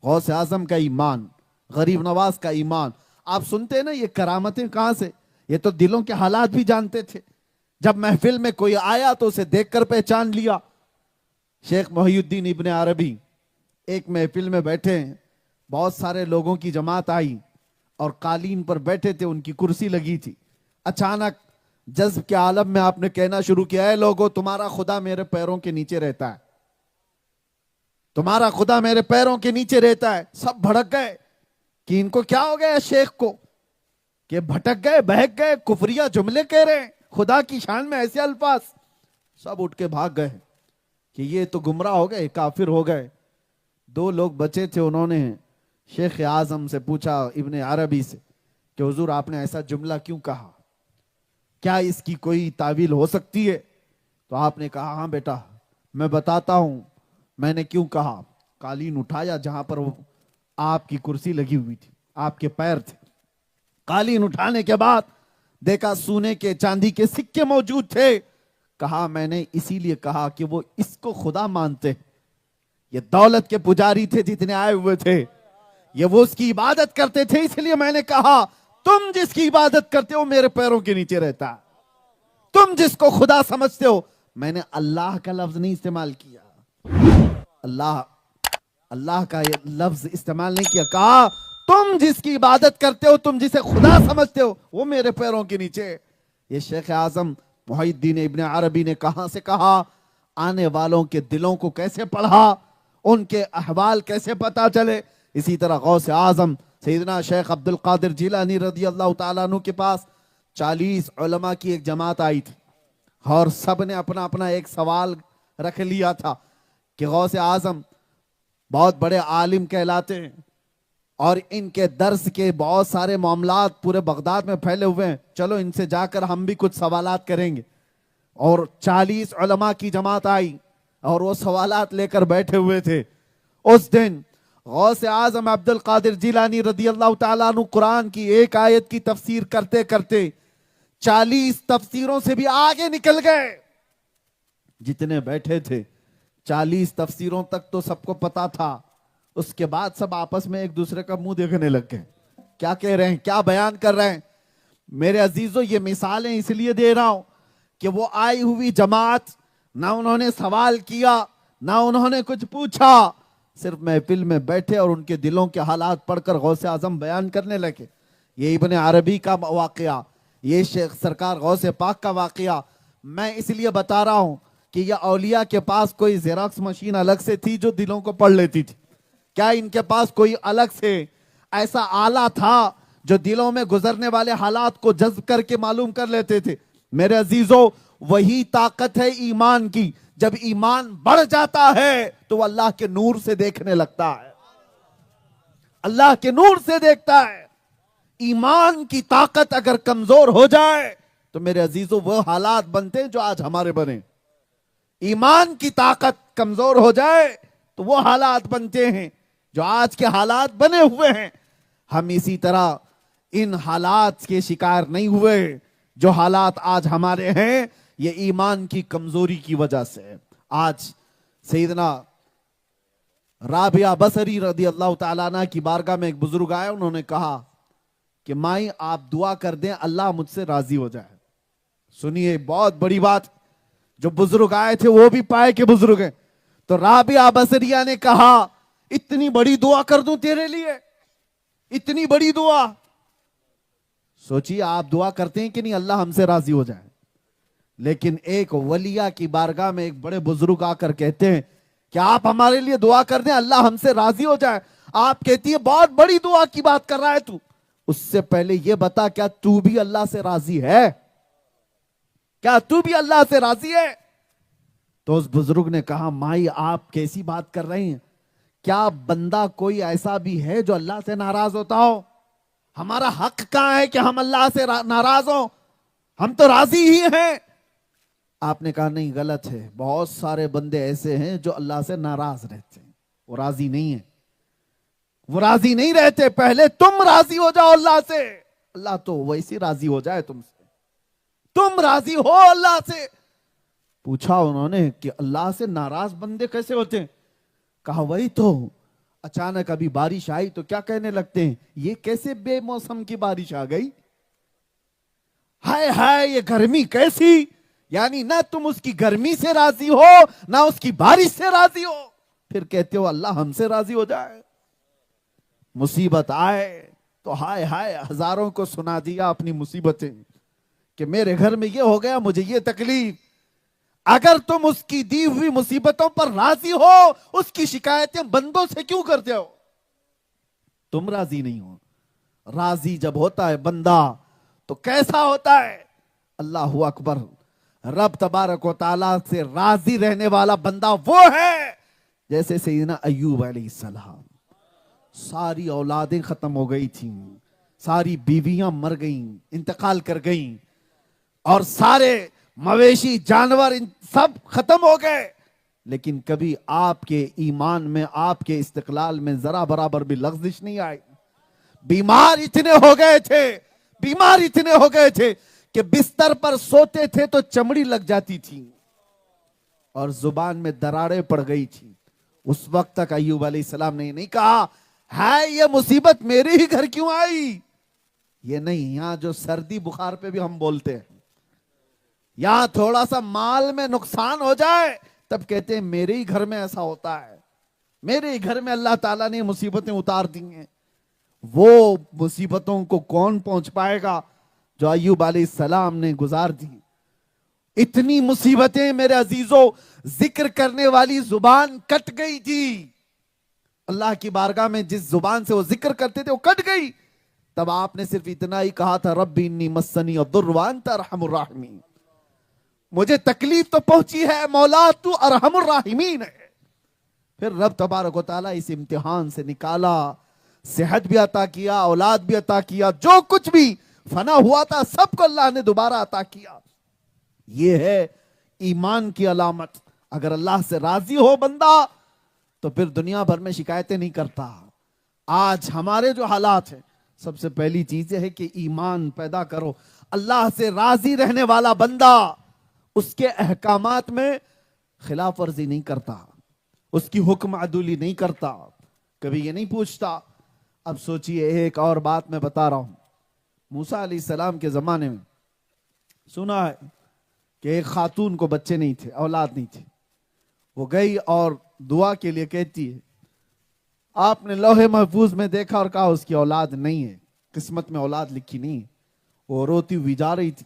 غوث اعظم کا ایمان، غریب نواز کا ایمان. آپ سنتے ہیں نا یہ کرامتیں کہاں سے؟ یہ تو دلوں کے حالات بھی جانتے تھے. جب محفل میں کوئی آیا تو اسے دیکھ کر پہچان لیا. شیخ محی الدین ابن عربی ایک محفل میں بیٹھے ہیں، بہت سارے لوگوں کی جماعت آئی اور قالین پر بیٹھے تھے، ان کی کرسی لگی تھی. اچانک جذب کے عالم میں آپ نے کہنا شروع کیا، اے لوگوں، تمہارا خدا میرے پیروں کے نیچے رہتا ہے، تمہارا خدا میرے پیروں کے نیچے رہتا ہے. سب بھڑک گئے کہ ان کو کیا ہو گیا شیخ کو. کہ بھٹک گئے، بہک گئے، کفریہ جملے کہہ رہے ہیں، خدا کی شان میں ایسے الفاظ. سب اٹھ کے بھاگ گئے کہ یہ تو گمراہ ہو گئے، کافر ہو گئے. 2 لوگ بچے تھے، انہوں نے شیخ اعظم سے پوچھا، ابن عربی سے، کہ حضور آپ نے ایسا جملہ کیوں کہا؟ کیا اس کی کوئی تعویل ہو سکتی ہے؟ تو آپ نے کہا ہاں بیٹا میں بتاتا ہوں میں نے کیوں کہا. قالین اٹھایا جہاں پر وہ آپ کی کرسی لگی ہوئی تھی، آپ کے پیر تھے. قالین اٹھانے کے بعد دیکھا سونے کے چاندی کے سکے موجود تھے. کہا میں نے اسی لیے کہا کہ وہ اس کو خدا مانتے، یہ دولت کے پجاری تھے جتنے آئے ہوئے تھے، یہ وہ اس کی عبادت کرتے تھے، اس لیے میں نے کہا تم جس کی عبادت کرتے ہو میرے پیروں کے نیچے رہتا ہے. تم جس کو خدا سمجھتے ہو، میں نے اللہ کا لفظ نہیں استعمال کیا، اللہ کا یہ لفظ استعمال نہیں کیا. کہا تم جس کی عبادت کرتے ہو، تم جسے خدا سمجھتے ہو، وہ میرے پیروں کے نیچے. یہ شیخ اعظم محی الدین ابن عربی نے کہاں سے کہا؟ آنے والوں کے دلوں کو کیسے پڑھا، ان کے احوال کیسے پتا چلے. اسی طرح غوث اعظم سیدنا شیخ عبد القادر جیلانی رضی اللہ تعالیٰ عنہ کے پاس 40 علماء کی ایک جماعت آئی تھی، اور سب نے اپنا اپنا ایک سوال رکھ لیا تھا کہ غوث اعظم بہت بڑے عالم کہلاتے ہیں اور ان کے درس کے بہت سارے معاملات پورے بغداد میں پھیلے ہوئے ہیں، چلو ان سے جا کر ہم بھی کچھ سوالات کریں گے. اور 40 علماء کی جماعت آئی اور وہ سوالات لے کر بیٹھے ہوئے تھے. اس دن غوث اعظم عبد القادر جیلانی رضی اللہ تعالیٰ عنہ قرآن کی ایک آیت کی تفسیر کرتے کرتے 40 تفسیروں سے بھی آگے نکل گئے. جتنے بیٹھے تھے 40 تفسیروں تک تو سب کو پتا تھا، اس کے بعد سب آپس میں ایک دوسرے کا منہ دیکھنے لگ گئے، کیا کہہ رہے ہیں، کیا بیان کر رہے ہیں. میرے عزیزو یہ مثالیں اس لیے دے رہا ہوں کہ وہ آئی ہوئی جماعت نہ انہوں نے سوال کیا نہ انہوں نے کچھ پوچھا، صرف محفل میں بیٹھے اور ان کے دلوں کے حالات پڑھ کر غوث اعظم بیان کرنے لگے. یہ ابن عربی کا واقعہ، یہ شیخ سرکار غوث پاک کا واقعہ میں اس لیے بتا رہا ہوں کہ یہ اولیاء کے پاس کوئی زیراکس مشین الگ سے تھی جو دلوں کو پڑھ لیتی تھی؟ کیا ان کے پاس کوئی الگ سے ایسا آلہ تھا جو دلوں میں گزرنے والے حالات کو جذب کر کے معلوم کر لیتے تھے؟ میرے عزیزو وہی طاقت ہے ایمان کی، جب ایمان بڑھ جاتا ہے تو وہ اللہ کے نور سے دیکھنے لگتا ہے، اللہ کے نور سے دیکھتا ہے. ایمان کی طاقت اگر کمزور ہو جائے تو میرے عزیزو وہ حالات بنتے ہیں جو آج ہمارے بنے. ایمان کی طاقت کمزور ہو جائے تو وہ حالات بنتے ہیں جو آج کے حالات بنے ہوئے ہیں. ہم اسی طرح ان حالات کے شکار نہیں ہوئے جو حالات آج ہمارے ہیں، یہ ایمان کی کمزوری کی وجہ سے. آج سیدنا رابعہ بصری رضی اللہ تعالیٰ عنہ کی بارگاہ میں ایک بزرگ آئے، انہوں نے کہا کہ مائی آپ دعا کر دیں اللہ مجھ سے راضی ہو جائے. سنیے بہت بڑی بات، جو بزرگ آئے تھے وہ بھی پائے کہ بزرگ ہیں. تو رابعہ بصریہ نے کہا اتنی بڑی دعا کر دوں تیرے لیے، اتنی بڑی دعا. سوچیے آپ دعا کرتے ہیں کہ نہیں اللہ ہم سے راضی ہو جائے، لیکن ایک ولیہ کی بارگاہ میں ایک بڑے بزرگ آ کر کہتے ہیں کہ آپ ہمارے لیے دعا کر دیں اللہ ہم سے راضی ہو جائے. آپ کہتی ہے بہت بڑی دعا کی بات کر رہا ہے تو، اس سے پہلے یہ بتا کیا تو بھی اللہ سے راضی ہے؟ کیا تو بھی اللہ سے راضی ہے؟ تو اس بزرگ نے کہا مائی آپ کیسی بات کر رہے ہیں، کیا بندہ کوئی ایسا بھی ہے جو اللہ سے ناراض ہوتا ہو؟ ہمارا حق کہاں ہے کہ ہم اللہ سے ناراض ہوں؟ ہم تو راضی ہی ہیں. آپ نے کہا نہیں غلط ہے، بہت سارے بندے ایسے ہیں جو اللہ سے ناراض رہتے ہیں، وہ راضی نہیں ہیں، وہ راضی نہیں رہتے. پہلے تم راضی ہو جاؤ اللہ سے، اللہ تو ویسی راضی ہو جائے تم سے. تم راضی ہو اللہ سے. پوچھا انہوں نے کہ اللہ سے ناراض بندے کیسے ہوتے ہیں؟ کہا وہی تو اچانک ابھی بارش آئی تو کیا کہنے لگتے ہیں، یہ کیسے بے موسم کی بارش آ گئی، ہائے ہائے یہ گرمی کیسی. یعنی نہ تم اس کی گرمی سے راضی ہو نہ اس کی بارش سے راضی ہو، پھر کہتے ہو اللہ ہم سے راضی ہو جائے. مصیبت آئے تو ہائے ہائے ہزاروں کو سنا دیا اپنی مصیبتیں کہ میرے گھر میں یہ ہو گیا، مجھے یہ تکلیف. اگر تم اس کی دی ہوئی مصیبتوں پر راضی ہو، اس کی شکایتیں بندوں سے کیوں کرتے ہو؟ تم راضی نہیں ہو، راضی جب ہوتا ہے بندہ تو کیسا ہوتا ہے؟ اللہ اکبر، رب تبارک و تعالیٰ سے راضی رہنے والا بندہ وہ ہے جیسے سیدنا ایوب علیہ السلام. ساری اولادیں ختم ہو گئی تھیں، ساری بیویاں مر گئیں، انتقال کر گئیں، اور سارے مویشی جانور سب ختم ہو گئے، لیکن کبھی آپ کے ایمان میں، آپ کے استقلال میں ذرا برابر بھی لغزش نہیں آئی. بیمار اتنے ہو گئے تھے، بیمار اتنے ہو گئے تھے کہ بستر پر سوتے تھے تو چمڑی لگ جاتی تھی اور زبان میں دراڑیں پڑ گئی تھی. اس وقت تک ایوب علیہ السلام نے یہ نہیں کہا ہے یہ مصیبت میرے ہی گھر کیوں آئی. یہ نہیں، یہاں جو سردی بخار پہ بھی ہم بولتے ہیں، یہاں تھوڑا سا مال میں نقصان ہو جائے تب کہتے ہیں میرے ہی گھر میں ایسا ہوتا ہے، میرے ہی گھر میں اللہ تعالیٰ نے مصیبتیں اتار دی ہیں. وہ مصیبتوں کو کون پہنچ پائے گا جو ایوب علیہ السلام نے گزار دی. اتنی مصیبتیں میرے عزیزوں، ذکر کرنے والی زبان کٹ گئی تھی. اللہ کی بارگاہ میں جس زبان سے وہ ذکر کرتے تھے وہ کٹ گئی. تب آپ نے صرف اتنا ہی کہا تھا ربی انی مسنی الضر وانت ارحم الراحمین. مجھے تکلیف تو پہنچی ہے مولا، تو ارحم الراحمین ہے. پھر رب تبارک و تعالیٰ اس امتحان سے نکالا، صحت بھی عطا کیا، اولاد بھی عطا کیا، جو کچھ بھی فنا ہوا تھا سب کو اللہ نے دوبارہ عطا کیا. یہ ہے ایمان کی علامت. اگر اللہ سے راضی ہو بندہ تو پھر دنیا بھر میں شکایتیں نہیں کرتا. آج ہمارے جو حالات ہیں، سب سے پہلی چیز یہ ہے کہ ایمان پیدا کرو. اللہ سے راضی رہنے والا بندہ اس کے احکامات میں خلاف ورزی نہیں کرتا، اس کی حکم عدولی نہیں کرتا، کبھی یہ نہیں پوچھتا. اب سوچئے ایک اور بات میں بتا رہا ہوں. موسیٰ علیہ السلام کے زمانے میں سنا ہے کہ ایک خاتون کو بچے نہیں تھے، اولاد نہیں تھی. وہ گئی اور دعا کے لیے کہتی ہے. آپ نے لوح محفوظ میں دیکھا اور کہا اس کی اولاد نہیں ہے، قسمت میں اولاد لکھی نہیں ہے. وہ روتی ہوئی جا رہی تھی.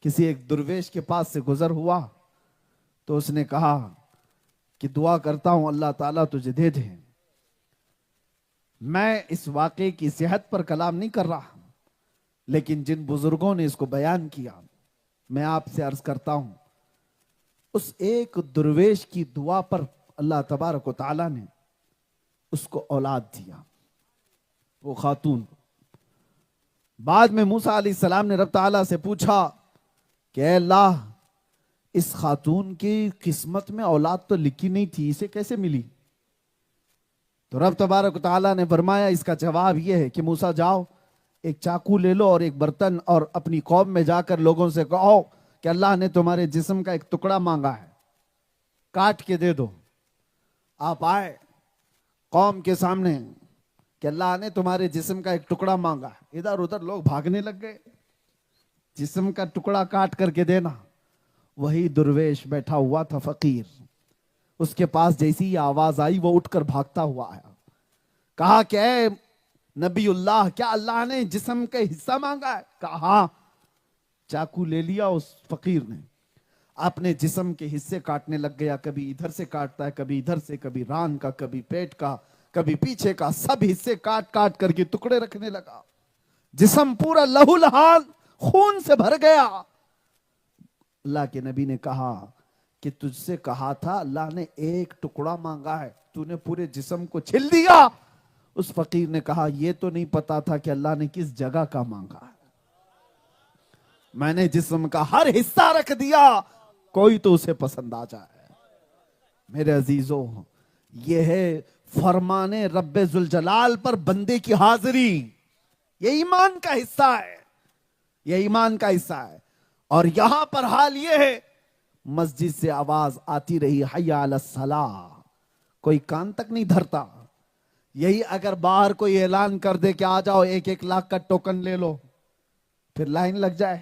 کسی ایک درویش کے پاس سے گزر ہوا تو اس نے کہا کہ دعا کرتا ہوں اللہ تعالیٰ تجھے دے دے. میں اس واقعے کی صحت پر کلام نہیں کر رہا، لیکن جن بزرگوں نے اس کو بیان کیا میں آپ سے عرض کرتا ہوں، اس ایک درویش کی دعا پر اللہ تبارک و تعالیٰ نے اس کو اولاد دیا، وہ خاتون. بعد میں موسیٰ علیہ السلام نے رب تعالیٰ سے پوچھا کہ اے اللہ، اس خاتون کی قسمت میں اولاد تو لکھی نہیں تھی، اسے کیسے ملی؟ تو رب تبارک و تعالیٰ نے فرمایا اس کا جواب یہ ہے کہ موسیٰ جاؤ، ایک چاقو لے لو اور ایک برتن، اور اپنی قوم میں جا کر لوگوں سے کہو کہ اللہ نے تمہارے جسم کا ایک ٹکڑا مانگا ہے، کاٹ کے دے دو. آپ آئے قوم کے سامنے کہ اللہ نے تمہارے جسم کا ایک ٹکڑا مانگا ہے. ادھر ادھر لوگ بھاگنے لگ گئے. جسم کا ٹکڑا کاٹ کر کے دینا. وہی درویش بیٹھا ہوا تھا فقیر، اس کے پاس جیسی یہ آواز آئی وہ اٹھ کر بھاگتا ہوا آیا. کہا کہ اے نبی اللہ، کیا اللہ نے جسم کا حصہ مانگا ہے؟ کہا ہاں. چاقو لے لیا اس فقیر نے، اپنے جسم کے حصے کاٹنے لگ گیا. کبھی ادھر سے کاٹتا ہے، کبھی ادھر سے، کبھی ران کا، کبھی پیٹ کا، کبھی پیچھے کا، سب حصے کاٹ کاٹ کر کے ٹکڑے رکھنے لگا. جسم پورا لہو لہان خون سے بھر گیا. اللہ کے نبی نے کہا کہ تجھ سے کہا تھا اللہ نے ایک ٹکڑا مانگا ہے، تو نے پورے جسم کو چھل دیا. اس فقیر نے کہا یہ تو نہیں پتا تھا کہ اللہ نے کس جگہ کا مانگا ہے. میں نے جسم کا ہر حصہ رکھ دیا، کوئی تو اسے پسند آ جائے. میرے عزیزوں، یہ ہے فرمان رب ذوالجلال پر بندے کی حاضری. یہ ایمان کا حصہ ہے، یہ ایمان کا حصہ ہے. اور یہاں پر حال یہ ہے، مسجد سے آواز آتی رہی حی علی الصلاۃ، کوئی کان تک نہیں دھرتا. یہی اگر باہر کوئی اعلان کر دے کہ آ جاؤ 1-1 لاکھ کا ٹوکن لے لو، پھر لائن لگ جائے.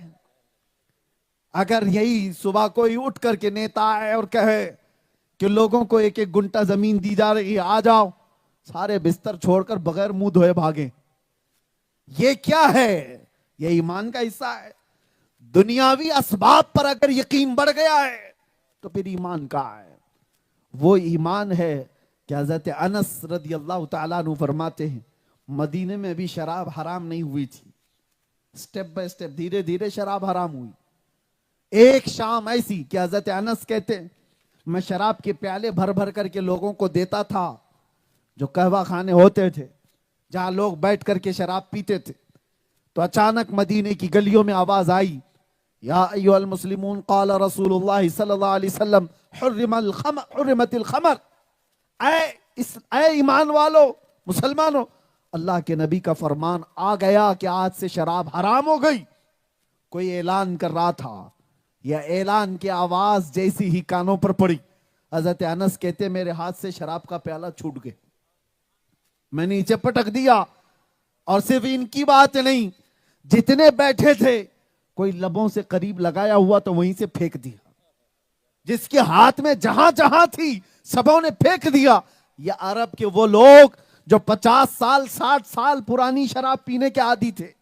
اگر یہی صبح کوئی اٹھ کر کے نیتا آئے اور کہے کہ لوگوں کو 1-1 گنٹا زمین دی جا رہی ہے، آ جاؤ، سارے بستر چھوڑ کر بغیر منہ دھوئے بھاگیں. یہ کیا ہے؟ یہ ایمان کا حصہ ہے. دنیاوی اسباب پر اگر یقین بڑھ گیا ہے تو پھر ایمان کا ہے. وہ ایمان ہے کہ حضرت انس رضی اللہ تعالیٰ عنہ فرماتے ہیں مدینے میں بھی شراب حرام نہیں ہوئی تھی، سٹیپ بائی سٹیپ دھیرے دھیرے شراب حرام ہوئی۔ ایک شام ایسی کہ حضرت انس کہتے ہیں میں شراب کے پیالے بھر بھر کر کے لوگوں کو دیتا تھا، جو قہوہ خانے ہوتے تھے جہاں لوگ بیٹھ کر کے شراب پیتے تھے، تو اچانک مدینے کی گلیوں میں آواز آئی، یا ایھا المسلمون قال رسول اللہ صلی اللہ علیہ وسلم حرمت الخمر، اے ایمان والو، مسلمانوں، اللہ کے نبی کا فرمان آ گیا کہ آج سے شراب حرام ہو گئی۔ کوئی اعلان کر رہا تھا، یا اعلان کی آواز جیسی ہی کانوں پر پڑی، حضرت انس کہتے میرے ہاتھ سے شراب کا پیالہ چھوٹ گیا، میں نیچے پٹک دیا، اور صرف ان کی بات نہیں، جتنے بیٹھے تھے کوئی لبوں سے قریب لگایا ہوا تو وہیں سے پھینک دیا، جس کے ہاتھ میں جہاں جہاں تھی سبوں نے پھینک دیا۔ یہ عرب کے وہ لوگ جو 50 سال 60 سال پرانی شراب پینے کے عادی تھے،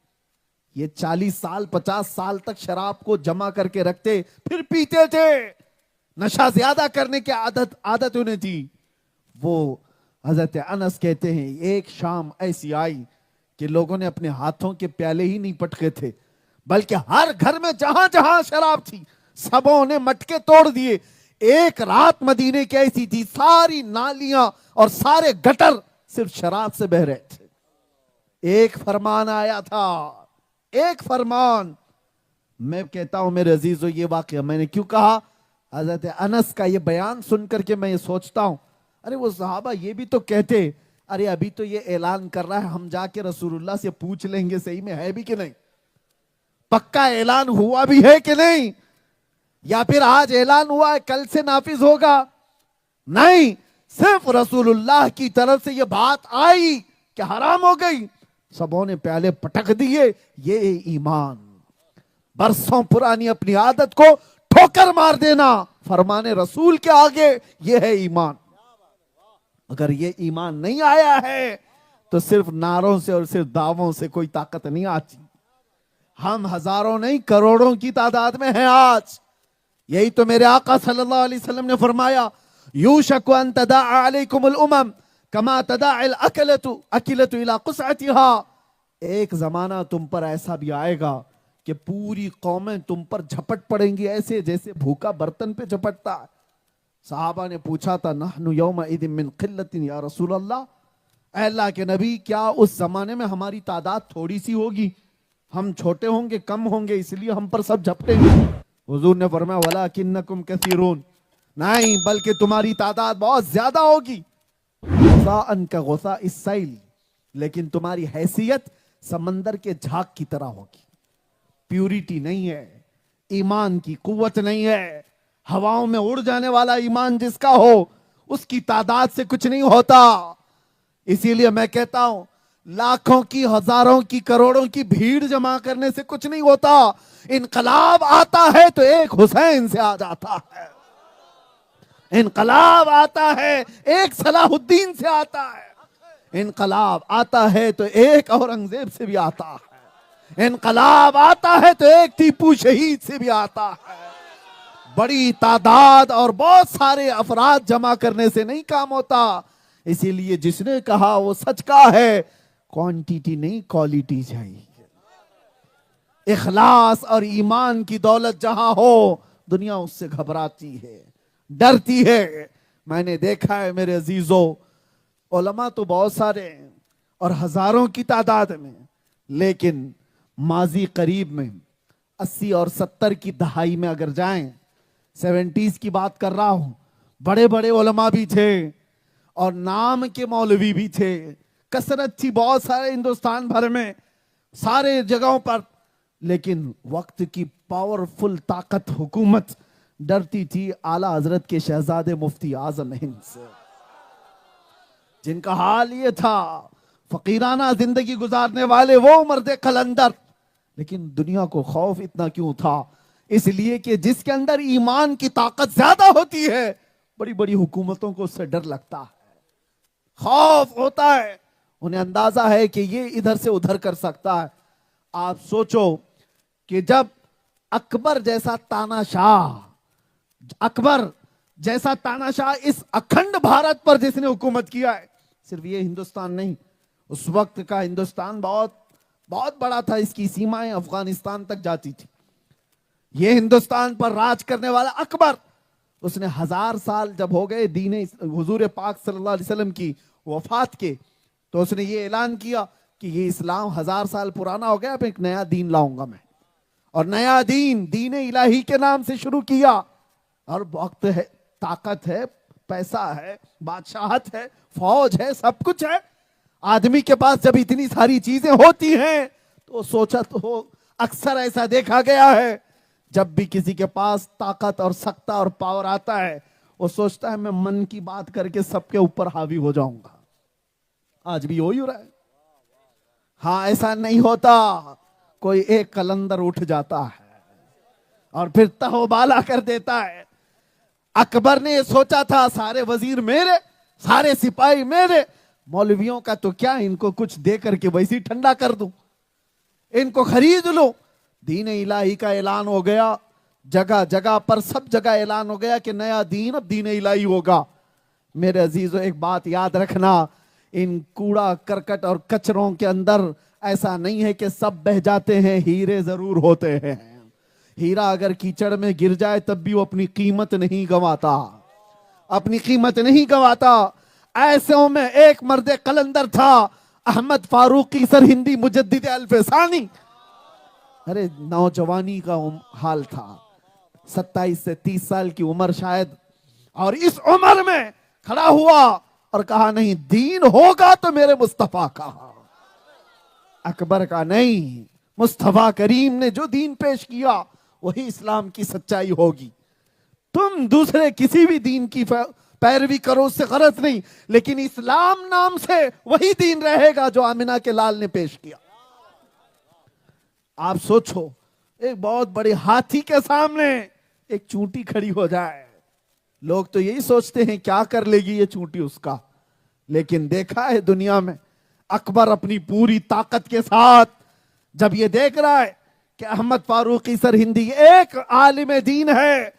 یہ 40 سال 50 سال تک شراب کو جمع کر کے رکھتے پھر پیتے تھے، نشہ زیادہ کرنے کی عادت انہیں تھی۔ وہ حضرت انس کہتے ہیں ایک شام ایسی آئی کہ لوگوں نے اپنے ہاتھوں کے پیالے ہی نہیں پٹکے تھے، بلکہ ہر گھر میں جہاں جہاں شراب تھی سبوں نے مٹکے توڑ دیے۔ ایک رات مدینے کی ایسی تھی، ساری نالیاں اور سارے گٹر صرف شراب سے بہہ رہے تھے۔ ایک فرمان آیا تھا، ایک فرمان۔ میں کہتا ہوں میرے عزیزو، یہ واقعہ میں نے کیوں کہا؟ حضرت انس کا یہ بیان سن کر کے میں یہ سوچتا ہوں، ارے وہ صحابہ یہ بھی تو کہتے، ارے ابھی تو یہ اعلان کر رہا ہے، ہم جا کے رسول اللہ سے پوچھ لیں گے صحیح میں ہے بھی کہ نہیں، پکا اعلان ہوا بھی ہے کہ نہیں، یا پھر آج اعلان ہوا ہے کل سے نافذ ہوگا؟ نہیں، صرف رسول اللہ کی طرف سے یہ بات آئی کہ حرام ہو گئی، سبوں نے پیالے پٹک دیے۔ یہ ایمان، برسوں پرانی اپنی عادت کو ٹھوکر مار دینا فرمان رسول کے آگے، یہ ہے ایمان۔ اگر یہ ایمان نہیں آیا ہے تو صرف نعروں سے اور صرف دعووں سے کوئی طاقت نہیں آتی۔ ہم ہزاروں نہیں کروڑوں کی تعداد میں ہیں آج۔ یہی تو میرے آقا صلی اللہ علیہ وسلم نے فرمایا، یوشک ان تداعی علیکم الامم کما تداعی الاکلۃ الی قصعتها۔ ایک زمانہ تم پر ایسا بھی آئے گا کہ پوری قومیں تم پر جھپٹ پڑیں گی، ایسے جیسے بھوکا برتن پہ جھپٹتا ہے۔ صحابہ نے پوچھا تھا، نحن یومئذ من قلۃ یا رسول اللہ، اے اللہ کے نبی کیا اس زمانے میں ہماری تعداد تھوڑی سی ہوگی، ہم چھوٹے ہوں گے، کم ہوں گے، اس لیے ہم پر سب جھپٹیں گے؟ حضور نے فرمایا ولکنکم کثیرون، نہیں بلکہ تمہاری تعداد بہت زیادہ ہوگی، غثاء کا غثاء السیل، لیکن تمہاری حیثیت سمندر کے جھاگ کی طرح ہوگی۔ پیوریٹی نہیں ہے، ایمان کی قوت نہیں ہے، ہواؤں میں اڑ جانے والا ایمان جس کا ہو اس کی تعداد سے کچھ نہیں ہوتا۔ اسی لیے میں کہتا ہوں لاکھوں کی، ہزاروں کی، کروڑوں کی بھیڑ جمع کرنے سے کچھ نہیں ہوتا۔ انقلاب آتا ہے تو ایک حسین سے آ جاتا ہے، انقلاب آتا ہے ایک صلاح الدین سے آتا ہے، انقلاب آتا ہے تو ایک اورنگزیب سے بھی آتا ہے، انقلاب آتا ہے تو ایک ٹیپو شہید سے بھی آتا ہے۔ بڑی تعداد اور بہت سارے افراد جمع کرنے سے نہیں کام ہوتا۔ اسی لیے جس نے کہا وہ سچ کا ہے، کوانٹیٹی نہیں کوالٹی چاہیے۔ اخلاص اور ایمان کی دولت جہاں ہو دنیا اس سے گھبراتی ہے، ڈرتی ہے۔ میں نے دیکھا ہے میرے عزیزو، علماء تو بہت سارے ہیں اور ہزاروں کی تعداد میں، لیکن ماضی قریب میں 80 اور 70 کی دہائی میں اگر جائیں، 70s کی بات کر رہا ہوں، بڑے بڑے علماء بھی تھے اور نام کے مولوی بھی تھے، کثرت تھی بہت سارے ہندوستان بھر میں سارے جگہوں پر، لیکن وقت کی پاورفل طاقت حکومت ڈرتی تھی اعلیٰ حضرت کے شہزادے مفتی اعظم ہند سے، جن کا حال یہ تھا فقیرانہ زندگی گزارنے والے وہ مرد قلندر، لیکن دنیا کو خوف اتنا کیوں تھا؟ اس لیے کہ جس کے اندر ایمان کی طاقت زیادہ ہوتی ہے بڑی بڑی حکومتوں کو اس سے ڈر لگتا ہے، خوف ہوتا ہے، انہیں اندازہ ہے کہ یہ ادھر سے ادھر کر سکتا ہے۔ آپ سوچو کہ جب اکبر جیسا تاناشاہ اس اکھنڈ بھارت پر جس نے حکومت کیا ہے، صرف یہ ہندوستان نہیں، اس وقت کا ہندوستان بہت بہت بڑا تھا، اس کی سیمائیں افغانستان تک جاتی تھی. یہ ہندوستان پر راج کرنے والا اکبر، اس نے 1000 سال جب ہو گئے دین حضور پاک صلی اللہ علیہ وسلم کی وفات کے، تو اس نے یہ اعلان کیا کہ یہ اسلام 1000 سال پرانا ہو گیا، اب ایک نیا دین لاؤں گا میں. اور نیا دین الہی کے نام سے شروع کیا. اور وقت ہے، طاقت ہے، پیسہ ہے، بادشاہت ہے، فوج ہے، سب کچھ ہے. آدمی کے پاس جب اتنی ساری چیزیں ہوتی ہیں تو سوچا تو اکثر ایسا دیکھا گیا ہے، جب بھی کسی کے پاس طاقت اور سکتا اور پاور آتا ہے وہ سوچتا ہے میں من کی بات کر کے سب کے اوپر حاوی ہو جاؤں گا. آج بھی وہی ہو رہا ہے. ہاں ایسا نہیں ہوتا، کوئی ایک قلندر اٹھ جاتا ہے اور پھر تہو بالا کر دیتا ہے. اکبر نے یہ سوچا تھا سارے وزیر میرے، سارے سپاہی میرے، مولویوں کا تو کیا، ان کو کچھ دے کر کے ویسے ہی ٹھنڈا کر دوں، ان کو خرید لو. دین الہی کا اعلان ہو گیا، جگہ جگہ پر سب جگہ اعلان ہو گیا کہ نیا دین اب دین الہی ہوگا. میرے عزیزو ایک بات یاد رکھنا، ان کوڑا کرکٹ اور کچروں کے اندر ایسا نہیں ہے کہ سب بہ جاتے ہیں، ہیرے ضرور ہوتے ہیں. ہیرا اگر کیچڑ میں گر جائے تب بھی وہ اپنی قیمت نہیں گواتا، اپنی قیمت نہیں گواتا. ایسوں میں ایک مرد قلندر تھا، احمد فاروقی سرہندی مجدد الفسانی. ارے نوجوانی کا حال تھا، 27 سے 30 سال کی عمر شاید، اور اس عمر میں کھڑا ہوا اور کہا نہیں دین ہوگا تو میرے مصطفیٰ کا. اکبر کا نہیں، مصطفیٰ کریم نے جو دین پیش کیا وہی اسلام کی سچائی ہوگی. تم دوسرے کسی بھی دین کی پیروی کرو، اس سے غرض نہیں، لیکن اسلام نام سے وہی دین رہے گا جو آمنہ کے لال نے پیش کیا. آپ سوچو ایک بہت بڑے ہاتھی کے سامنے ایک چونٹی کھڑی ہو جائے، لوگ تو یہی سوچتے ہیں کیا کر لے گی یہ چونٹی اس کا. لیکن دیکھا ہے دنیا میں اکبر اپنی پوری طاقت کے ساتھ جب یہ دیکھ رہا ہے کہ احمد فاروقی سرہندی ایک عالم دین ہے،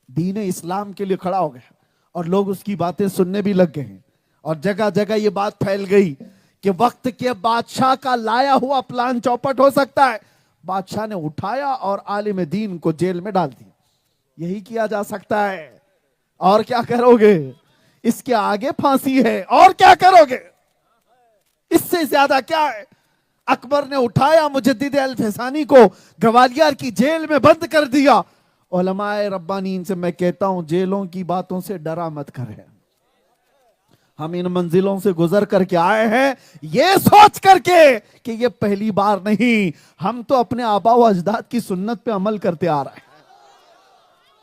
دین اسلام کے لیے کھڑا ہو گیا، اور لوگ اس کی باتیں سننے بھی لگ گئے ہیں. اور جگہ جگہ یہ بات پھیل گئی کہ وقت کے بادشاہ کا لایا ہوا پلان چوپٹ ہو سکتا ہے. بادشاہ نے اٹھایا اور عالم دین کو جیل میں ڈال دیا. یہی کیا جا سکتا ہے، اور کیا کرو گے؟ اس کے آگے پھانسی ہے، اور کیا کرو گے؟ اس سے زیادہ کیا ہے؟ اکبر نے اٹھایا مجدد الفسانی کو گوالیار کی جیل میں بند کر دیا. علماء ربانین سے میں کہتا ہوں جیلوں کی باتوں سے ڈرا مت کریں. ہم ان منزلوں سے گزر کر کے آئے ہیں یہ سوچ کر کے کہ یہ پہلی بار نہیں، ہم تو اپنے آبا و اجداد کی سنت پہ عمل کرتے آ رہے ہیں.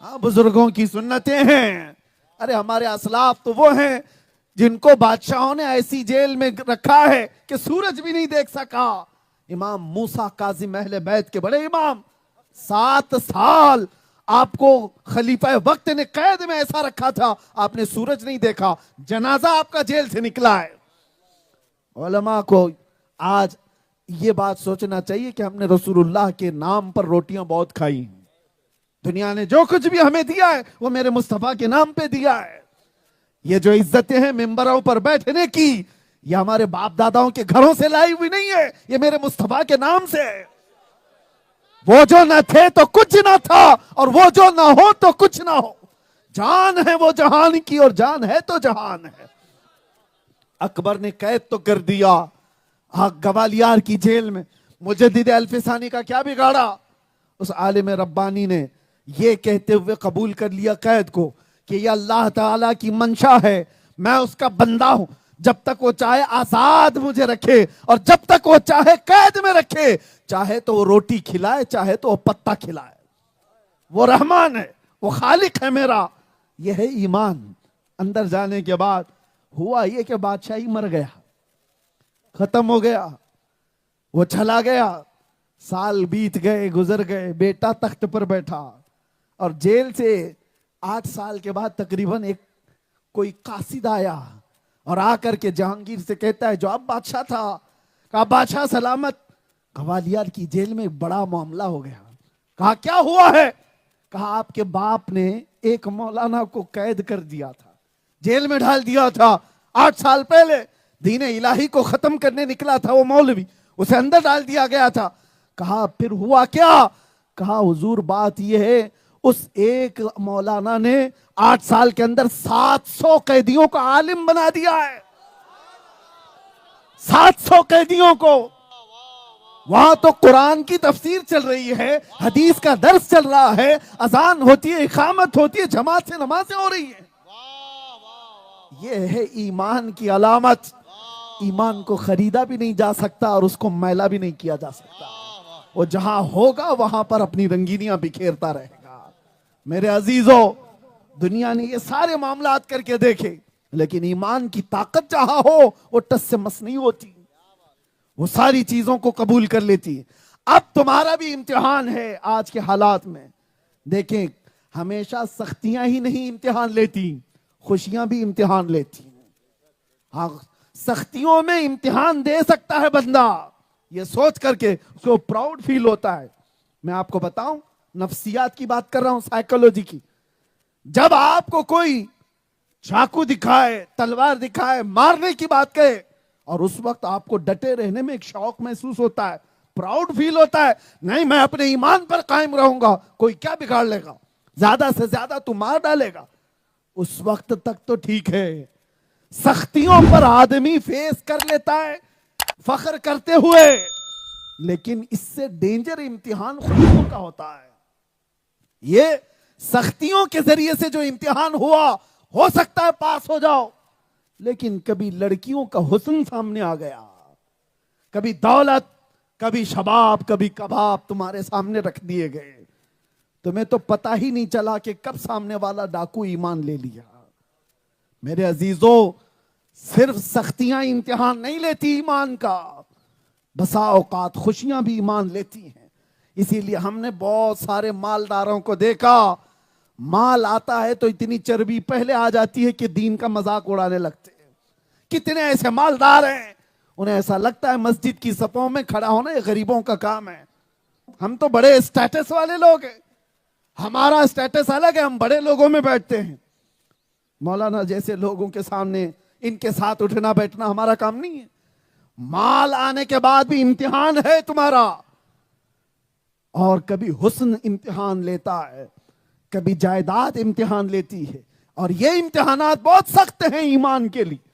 ہاں بزرگوں کی سنتیں ہیں. ارے ہمارے اسلاف تو وہ ہیں جن کو بادشاہوں نے ایسی جیل میں رکھا ہے کہ سورج بھی نہیں دیکھ سکا. امام موسیٰ کاظم اہل بیت کے بڑے امام، 7 سال آپ کو خلیفہ وقت نے قید میں ایسا رکھا تھا، آپ نے سورج نہیں دیکھا، جنازہ آپ کا جیل سے نکلا ہے. علماء کو آج یہ بات سوچنا چاہیے کہ ہم نے رسول اللہ کے نام پر روٹیاں بہت کھائی ہیں. دنیا نے جو کچھ بھی ہمیں دیا ہے وہ میرے مصطفیٰ کے نام پہ دیا ہے. یہ جو عزتیں ہیں ممبروں پر بیٹھنے کی، یہ ہمارے باپ داداؤں کے گھروں سے لائی ہوئی نہیں ہے، یہ میرے مصطفیٰ کے نام سے ہے. وہ جو نہ تھے تو کچھ نہ تھا، اور وہ جو نہ ہو تو کچھ نہ ہو. جان ہے وہ جہان کی، اور جان ہے تو جہان ہے. اکبر نے قید تو کر دیا گوالیار کی جیل میں. مجدد الفسانی کا کیا بگاڑا؟ اس عالم ربانی نے یہ کہتے ہوئے قبول کر لیا قید کو کہ یہ اللہ تعالیٰ کی منشا ہے، میں اس کا بندہ ہوں. جب تک وہ چاہے آزاد مجھے رکھے، اور جب تک وہ چاہے قید میں رکھے، چاہے تو وہ روٹی کھلائے، چاہے تو وہ پتہ کھلائے. وہ رحمان ہے، وہ خالق ہے میرا. یہ ہے ایمان. اندر جانے کے بعد ہوا یہ کہ بادشاہی مر گیا، ختم ہو گیا، وہ چلا گیا. سال بیت گئے، گزر گئے، بیٹا تخت پر بیٹھا. اور جیل سے 8 سال کے بعد تقریباً ایک کوئی قاصد آیا اور آ کر کے جہانگیر سے کہتا ہے جو اب بادشاہ تھا، کہا بادشاہ سلامت، گوالیار کی جیل میں بڑا معاملہ ہو گیا. کہا کیا ہوا ہے؟ کہا آپ کے باپ نے ایک مولانا کو قید کر دیا تھا، جیل میں ڈال دیا تھا 8 سال پہلے. دین الہی کو ختم کرنے نکلا تھا وہ مولوی، اسے اندر ڈال دیا گیا تھا. کہا پھر ہوا کیا؟ کہا حضور بات یہ ہے اس ایک مولانا نے 8 سال کے اندر 700 قیدیوں کو عالم بنا دیا ہے. 700 قیدیوں کو. وہاں تو قرآن کی تفسیر چل رہی ہے، حدیث کا درس چل رہا ہے، اذان ہوتی ہے، اقامت ہوتی ہے، جماعت سے نمازیں ہو رہی ہیں. یہ ہے ایمان کی علامت. ایمان کو خریدا بھی نہیں جا سکتا اور اس کو میلا بھی نہیں کیا جا سکتا. وہ جہاں ہوگا وہاں پر اپنی رنگینیاں بکھیرتا رہے گا. میرے عزیزو، دنیا نے یہ سارے معاملات کر کے دیکھے، لیکن ایمان کی طاقت جہاں ہو وہ ٹس سے مس نہیں ہوتی، وہ ساری چیزوں کو قبول کر لیتی ہے. اب تمہارا بھی امتحان ہے آج کے حالات میں. دیکھیں، ہمیشہ سختیاں ہی نہیں امتحان لیتی، خوشیاں بھی امتحان لیتی. ہاں، سختیوں میں امتحان دے سکتا ہے بندہ، یہ سوچ کر کے اس کو پراؤڈ فیل ہوتا ہے. میں آپ کو بتاؤں، نفسیات کی بات کر رہا ہوں، سائیکولوجی کی. جب آپ کو کوئی چاقو دکھائے، تلوار دکھائے، مارنے کی بات کہے، اور اس وقت آپ کو ڈٹے رہنے میں ایک شوق محسوس ہوتا ہے، پراؤڈ فیل ہوتا ہے، نہیں میں اپنے ایمان پر قائم رہوں گا، کوئی کیا بگاڑ لے گا، زیادہ سے زیادہ تو مار ڈالے گا. اس وقت تک تو ٹھیک ہے. سختیوں پر آدمی فیس کر لیتا ہے فخر کرتے ہوئے، لیکن اس سے ڈینجر امتحان خوشیوں کا ہوتا ہے. یہ سختیوں کے ذریعے سے جو امتحان ہوا، ہو سکتا ہے پاس ہو جاؤ، لیکن کبھی لڑکیوں کا حسن سامنے آ گیا، کبھی دولت، کبھی شباب، کبھی کباب تمہارے سامنے رکھ دیے گئے، تمہیں تو پتہ ہی نہیں چلا کہ کب سامنے والا ڈاکو ایمان لے لیا. میرے عزیزو، صرف سختیاں امتحان نہیں لیتی ایمان کا، بسا اوقات خوشیاں بھی ایمان لیتی ہیں. اسی لیے ہم نے بہت سارے مالداروں کو دیکھا، مال آتا ہے تو اتنی چربی پہلے آ جاتی ہے کہ دین کا مذاق اڑانے لگتے ہیں. کتنے ایسے مالدار ہیں، انہیں ایسا لگتا ہے مسجد کی صفوں میں کھڑا ہونا یہ غریبوں کا کام ہے. ہم تو بڑے اسٹیٹس والے لوگ ہیں، ہمارا اسٹیٹس الگ ہے، ہم بڑے لوگوں میں بیٹھتے ہیں. مولانا جیسے لوگوں کے سامنے ان کے ساتھ اٹھنا بیٹھنا ہمارا کام نہیں ہے. مال آنے کے بعد بھی امتحان ہے تمہارا. اور کبھی حسن امتحان لیتا ہے، کبھی جائیداد امتحان لیتی ہے، اور یہ امتحانات بہت سخت ہیں ایمان کے لیے.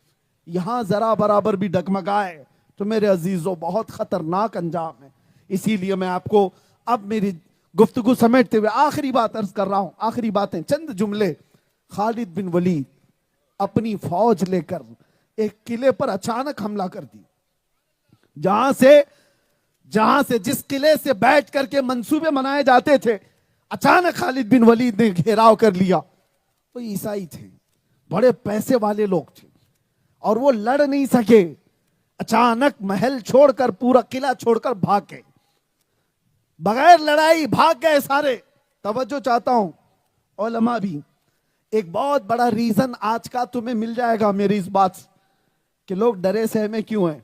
یہاں ذرا برابر بھی ڈگمگائے تو میرے عزیزو بہت خطرناک انجام ہے. اسی لیے میں آپ کو اب میری گفتگو سمیٹتے ہوئے آخری بات عرض کر رہا ہوں، آخری باتیں، چند جملے. خالد بن ولید اپنی فوج لے کر ایک قلعے پر اچانک حملہ کر دی، جہاں سے جس قلعے سے بیٹھ کر کے منصوبے منائے جاتے تھے، اچانک خالد بن ولید نے گھیراؤ کر لیا. وہ عیسائی تھے، بڑے پیسے والے لوگ تھے، اور وہ لڑ نہیں سکے. اچانک محل چھوڑ کر، پورا قلعہ چھوڑ کر بھاگ گئے، بغیر لڑائی بھاگ گئے سارے. توجہ چاہتا ہوں علماء بھی، ایک بہت بڑا ریزن آج کا تمہیں مل جائے گا میری اس بات سے کہ لوگ ڈرے سہمے کیوں ہیں،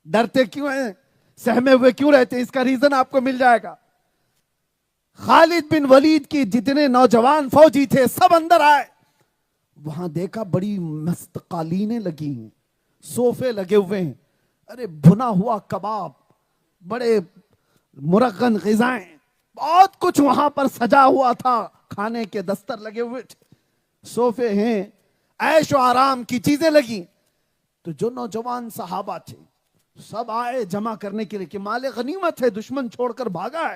ڈرتے کیوں ہیں، سہمے ہوئے کیوں رہتے ہیں. اس کا ریزن آپ کو مل جائے گا. خالد بن ولید کی جتنے نوجوان فوجی تھے سب اندر آئے، وہاں دیکھا بڑی مست قالینیں لگی ہیں، صوفے لگے ہوئے ہیں، ارے بھنا ہوا کباب، بڑے مرغن غذائیں، بہت کچھ وہاں پر سجا ہوا تھا، کھانے کے دستر لگے ہوئے تھے، صوفے ہیں، عیش و آرام کی چیزیں لگی. تو جو نوجوان صحابہ تھے سب آئے جمع کرنے کے لیے کہ مال غنیمت ہے، دشمن چھوڑ کر بھاگا ہے،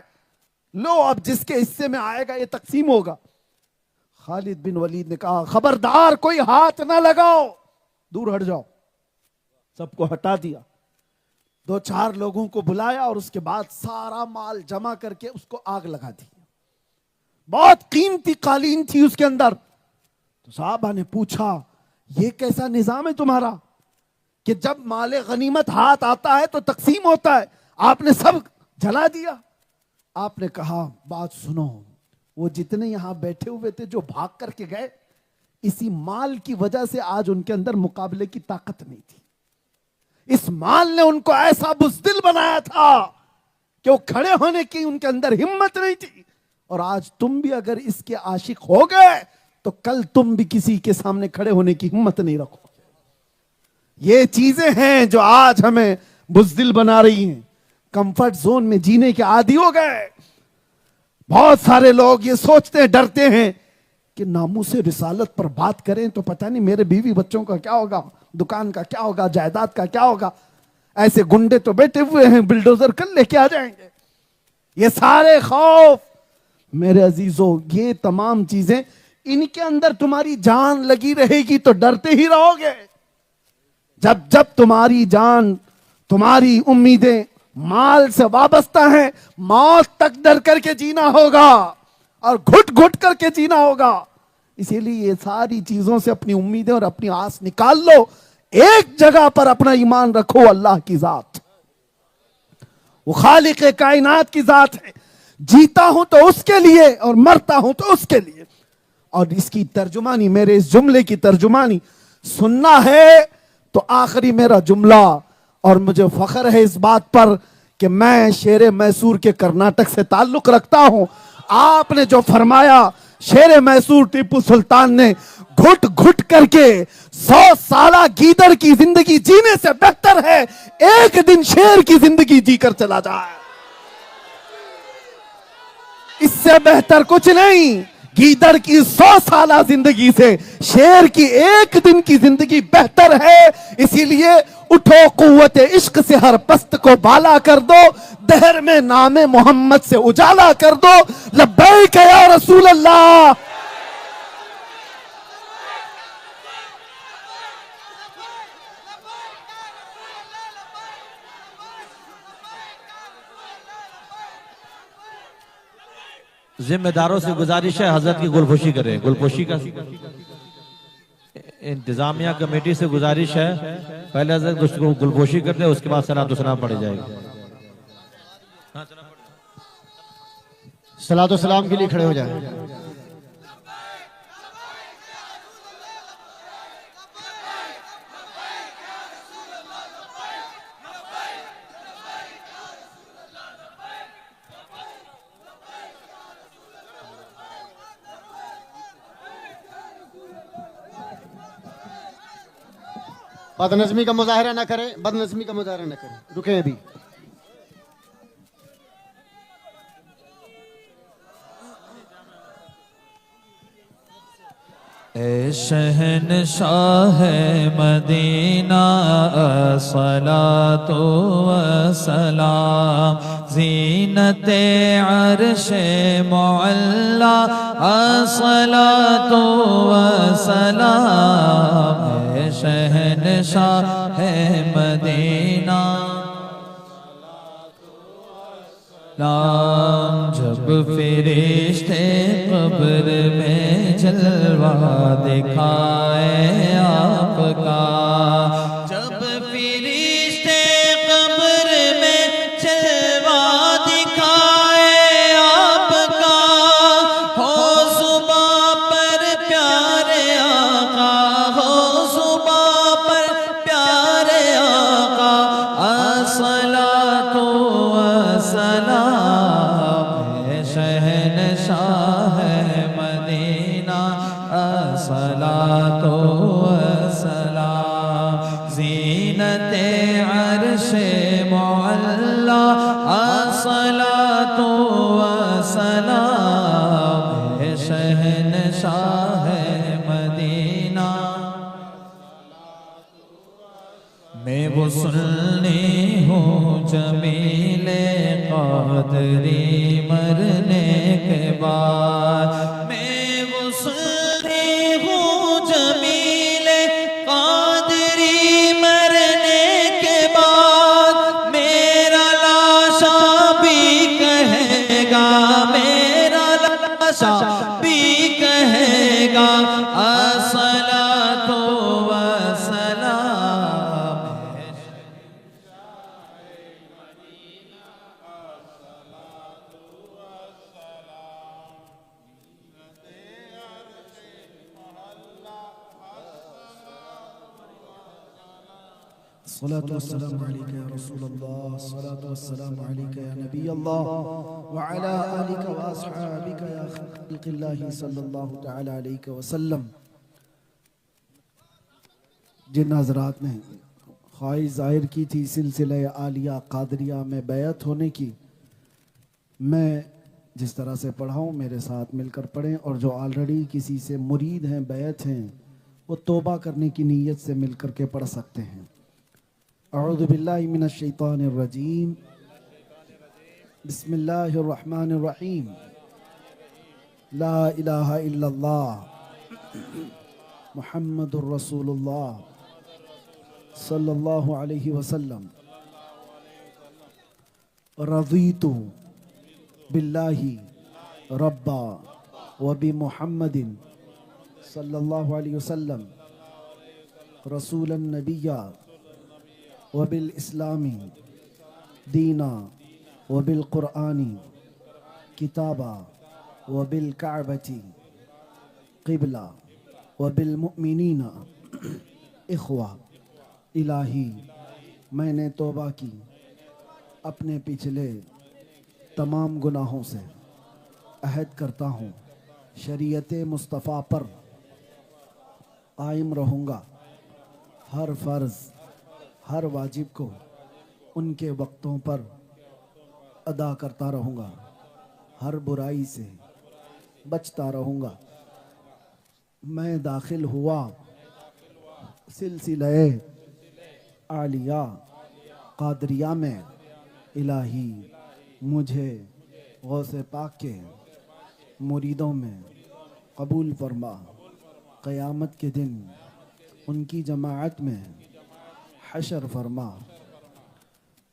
لو اب جس کے حصے میں آئے گا یہ تقسیم ہوگا. خالد بن ولید نے کہا خبردار کوئی ہاتھ نہ لگاؤ، دور ہٹ جاؤ. سب کو ہٹا دیا، 2-4 لوگوں کو بلایا اور اس کے بعد سارا مال جمع کر کے اس کو آگ لگا دی. بہت قیمتی قالین تھی اس کے اندر. تو صحابہ نے پوچھا یہ کیسا نظام ہے تمہارا کہ جب مال غنیمت ہاتھ آتا ہے تو تقسیم ہوتا ہے، آپ نے سب جلا دیا. آپ نے کہا بات سنو، وہ جتنے یہاں بیٹھے ہوئے تھے جو بھاگ کر کے گئے، اسی مال کی وجہ سے آج ان کے اندر مقابلے کی طاقت نہیں تھی. اس مال نے ان کو ایسا بزدل بنایا تھا کہ وہ کھڑے ہونے کی ان کے اندر ہمت نہیں تھی. اور آج تم بھی اگر اس کے عاشق ہو گئے تو کل تم بھی کسی کے سامنے کھڑے ہونے کی ہمت نہیں رکھو. یہ چیزیں ہیں جو آج ہمیں بزدل بنا رہی ہیں. کمفرٹ زون میں جینے کے عادی ہو گئے. بہت سارے لوگ یہ سوچتے ہیں, ڈرتے ہیں کہ ناموس رسالت پر بات کریں تو پتہ نہیں میرے بیوی بچوں کا کیا ہوگا, دکان کا کیا ہوگا, جائیداد کا کیا ہوگا. ایسے گنڈے تو بیٹھے ہوئے ہیں, بلڈوزر کر لے کے آ جائیں گے. یہ سارے خوف میرے عزیزوں, یہ تمام چیزیں, ان کے اندر تمہاری جان لگی رہے گی تو ڈرتے ہی رہو گے. جب تمہاری جان, تمہاری امیدیں مال سے وابستہ ہیں, موت تک ڈر کر کے جینا ہوگا اور گھٹ گھٹ کر کے جینا ہوگا. اسی لیے یہ ساری چیزوں سے اپنی امیدیں اور اپنی آس نکال لو. ایک جگہ پر اپنا ایمان رکھو, اللہ کی ذات, وہ خالق کائنات کی ذات ہے. جیتا ہوں تو اس کے لیے اور مرتا ہوں تو اس کے لیے. اور اس کی ترجمانی, میرے اس جملے کی ترجمانی سننا ہے تو آخری میرا جملہ, اور مجھے فخر ہے اس بات پر کہ میں شیر میسور کے کرناٹک سے تعلق رکھتا ہوں. آپ نے جو فرمایا, شیر میسور ٹیپو سلطان نے گھٹ گھٹ کر کے 100 سالہ گیدڑ کی زندگی جینے سے بہتر ہے ایک دن شیر کی زندگی جی کر چلا جائے. اس سے بہتر کچھ نہیں. گیدڑ کی 100 سالہ زندگی سے شیر کی ایک دن کی زندگی بہتر ہے. اسی لیے اٹھو, قوت عشق سے ہر پست کو بالا کر دو, دہر میں نام محمد سے اجالا کر دو. لبیک یا رسول اللہ. ذمہ داروں سے گزارش ہے حضرت کی گلپوشی کریں. گلپوشی کا انتظامیہ کمیٹی سے گزارش ہے پہلے حضرت کو گلپوشی کر دیں, اس کے بعد صلاۃ و سلام پڑھی جائے گی. صلاۃ و سلام کے لیے کھڑے ہو جائیں. بد نظمی کا مظاہرہ نہ کریں, بد نظمی کا مظاہرہ نہ کریں, رکیں ابھی. اے شہنشاہ مدینہ الصلاۃ والسلام, زینت عرش معلا الصلاۃ والسلام. اے شہنشاہ مدینہ جب فرشتے قبر میں جلوہ دکھائے آپ کا, جب فرشتے قبر میں جلوہ دکھائے آپ کا, ہو صبح پر پیارے آقا, ہو صبح پر پیارے آقا, الصلاۃ شہنشاہ مدینہ الصلاۃ والسلام, زینت عرش معلا الصلاۃ والسلام. شہنشاہ مدینہ میں وہ سننی ہوں جمیل قادری مرنے کے بعد, میں وہ سننی ہوں جمیل قادری مرنے کے بعد. میرا لاشا بھی کہے گا, میرا لاشا بھی کہے گا, الصلاۃ والسلام. الصلاة والسلام عليك يا رسول الله, الصلاة والسلام عليك يا نبي الله, وعلى آلك وأصحابك يا خلق الله صلى الله تعالى عليك وسلم. جن حضرات نے خواہش ظاہر کی تھی سلسلہ عالیہ قادریہ میں بیعت ہونے کی. میں جس طرح سے پڑھاؤں میرے ساتھ مل کر پڑھیں، اور جو آلریڈی کسی سے مرید ہیں، بیعت ہیں، وہ توبہ کرنے کی نیت سے مل کر کے پڑھ سکتے ہیں. اعوذ باللہ من الشیطان الرجیم، بسم اللہ الرحمن الرحیم. لا الہ الا اللہ محمد الرسول اللہ صلی اللہ علیہ وسلم. رضیت باللہ ربا وبمحمد صلی اللہ علیہ وسلم رسول النبی وبالاسلام دینا وبالقرآن کتابا وبالکعبۃ قبلہ وبالمؤمنین اخوہ. الہی میں نے توبہ کی اپنے پچھلے تمام گناہوں سے. عہد کرتا ہوں شریعت مصطفیٰ پر قائم رہوں گا. ہر فرض ہر واجب کو ان کے وقتوں پر ادا کرتا رہوں گا. ہر برائی سے بچتا رہوں گا. میں داخل ہوا سلسلہ عالیہ قادریہ میں. الہی مجھے غوث پاک کے مریدوں میں قبول فرما. قیامت کے دن ان کی جماعت میں حشر فرما.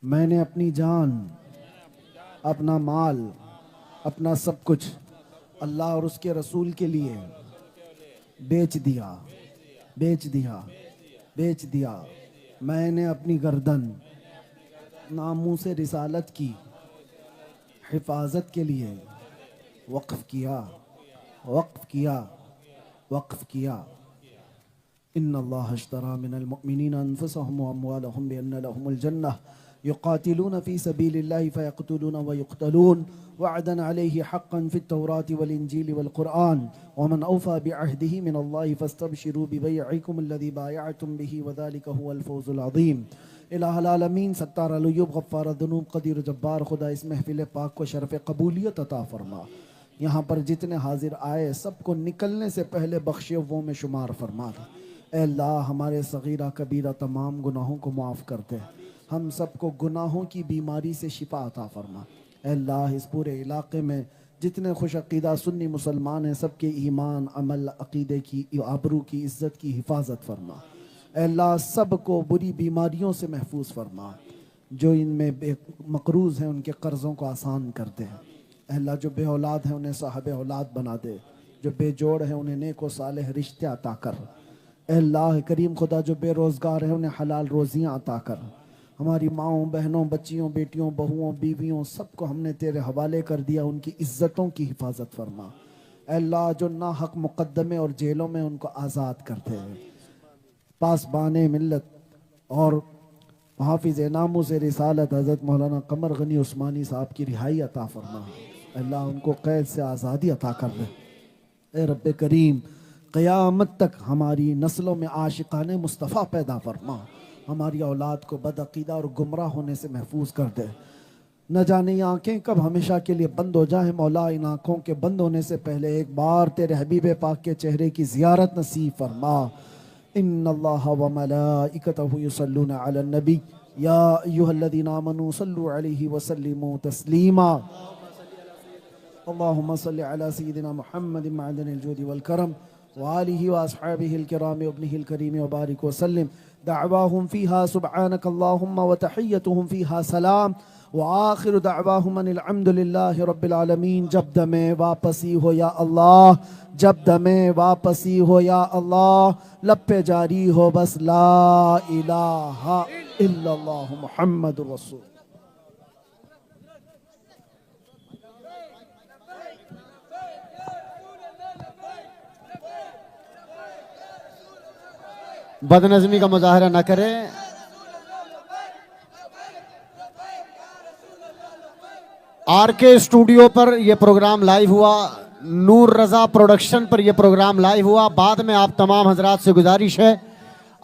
میں نے اپنی جان، اپنا مال، اپنا سب کچھ اللہ اور اس کے رسول کے لیے بیچ دیا. میں نے اپنی گردن ناموس رسالت کی حفاظت کے لیے وقف کیا. ان اللہ اشترى من المؤمنین انفسهم واموالهم بان لهم الجنہ يقاتلون في سبيل الله فيقتلون ويقتلون وعدا عليه حقا في التوراة والإنجيل والقرآن ومن أوفى بعهده من الله فاستبشروا ببيعكم الذي بايعتم به وذلك هو الفوز العظيم. الہ العالمین ستار العیوب غفار الذنوب قدیر جبار خدا اس محفل پاک کو شرف قبولیت عطا فرما. یہاں پر جتنے حاضر آئے سب کو نکلنے سے پہلے بخشے وہ میں شمار فرما. اے اللہ ہمارے صغیرہ کبیرہ تمام گناہوں کو معاف کر دے. ہم سب کو گناہوں کی بیماری سے شفا عطا فرما. اے اللہ اس پورے علاقے میں جتنے خوش عقیدہ سنی مسلمان ہیں سب کے ایمان، عمل، عقیدے کی، آبرو کی، عزت کی حفاظت فرما. اے اللہ سب کو بری بیماریوں سے محفوظ فرما. جو ان میں بے مقروض ہیں ان کے قرضوں کو آسان کر دے. اے اللہ جو بے اولاد ہیں انہیں صاحب اولاد بنا دے. جو بے جوڑ ہیں انہیں نیک و صالح رشتے عطا کر. اے اللہ کریم خدا جو بے روزگار ہیں انہیں حلال روزیاں عطا کر. ہماری ماؤں، بہنوں، بچیوں، بیٹیوں، بہوؤں، بیویوں سب کو ہم نے تیرے حوالے کر دیا. ان کی عزتوں کی حفاظت فرما. اے اللہ جو ناحق مقدمے اور جیلوں میں ان کو آزاد کرتے ہیں. پاسبان ملت اور حافظ ناموس رسالت حضرت مولانا قمر غنی عثمانی صاحب کی رہائی عطا فرما. اللہ ان کو قید سے آزادی عطا کر دے. اے رب کریم قیامت تک ہماری نسلوں میں عاشقان مصطفیٰ پیدا فرما. ہماری اولاد کو بد عقیدہ اور گمراہ ہونے سے محفوظ کر دے. نہ جانے یہ آنکھیں کب ہمیشہ کے لیے بند ہو جائیں. مولا ان آنکھوں کے بند ہونے سے پہلے ایک بار تیرے حبیب پاک کے چہرے کی زیارت نصیب فرما. ان اللہ وملائکتہ یصلون علی النبی یا ایھا الذین آمنوا صلوا علیہ وسلموا تسلیما. اللہم صل علی سیدنا محمد معدن الجود والکرم وآلہ واصحابہ الکرام وابنہ الکریم وبارک وسلم. دعواہم فیہا سبحانک اللہم وتحیتہم فیہا سلام وآخر دعواہم ان الحمدللہ رب العالمین. جب دمیں واپسی ہو یا اللہ، جب دمیں واپسی ہو یا اللہ، لب پہ جاری ہو بس لا الہ الا اللہ محمد رسول. بد نظمی کا مظاہرہ نہ کرے. آر کے اسٹوڈیو پر یہ پروگرام لائیو ہوا، نور رضا پروڈکشن پر یہ پروگرام لائیو ہوا. بعد میں آپ تمام حضرات سے گزارش ہے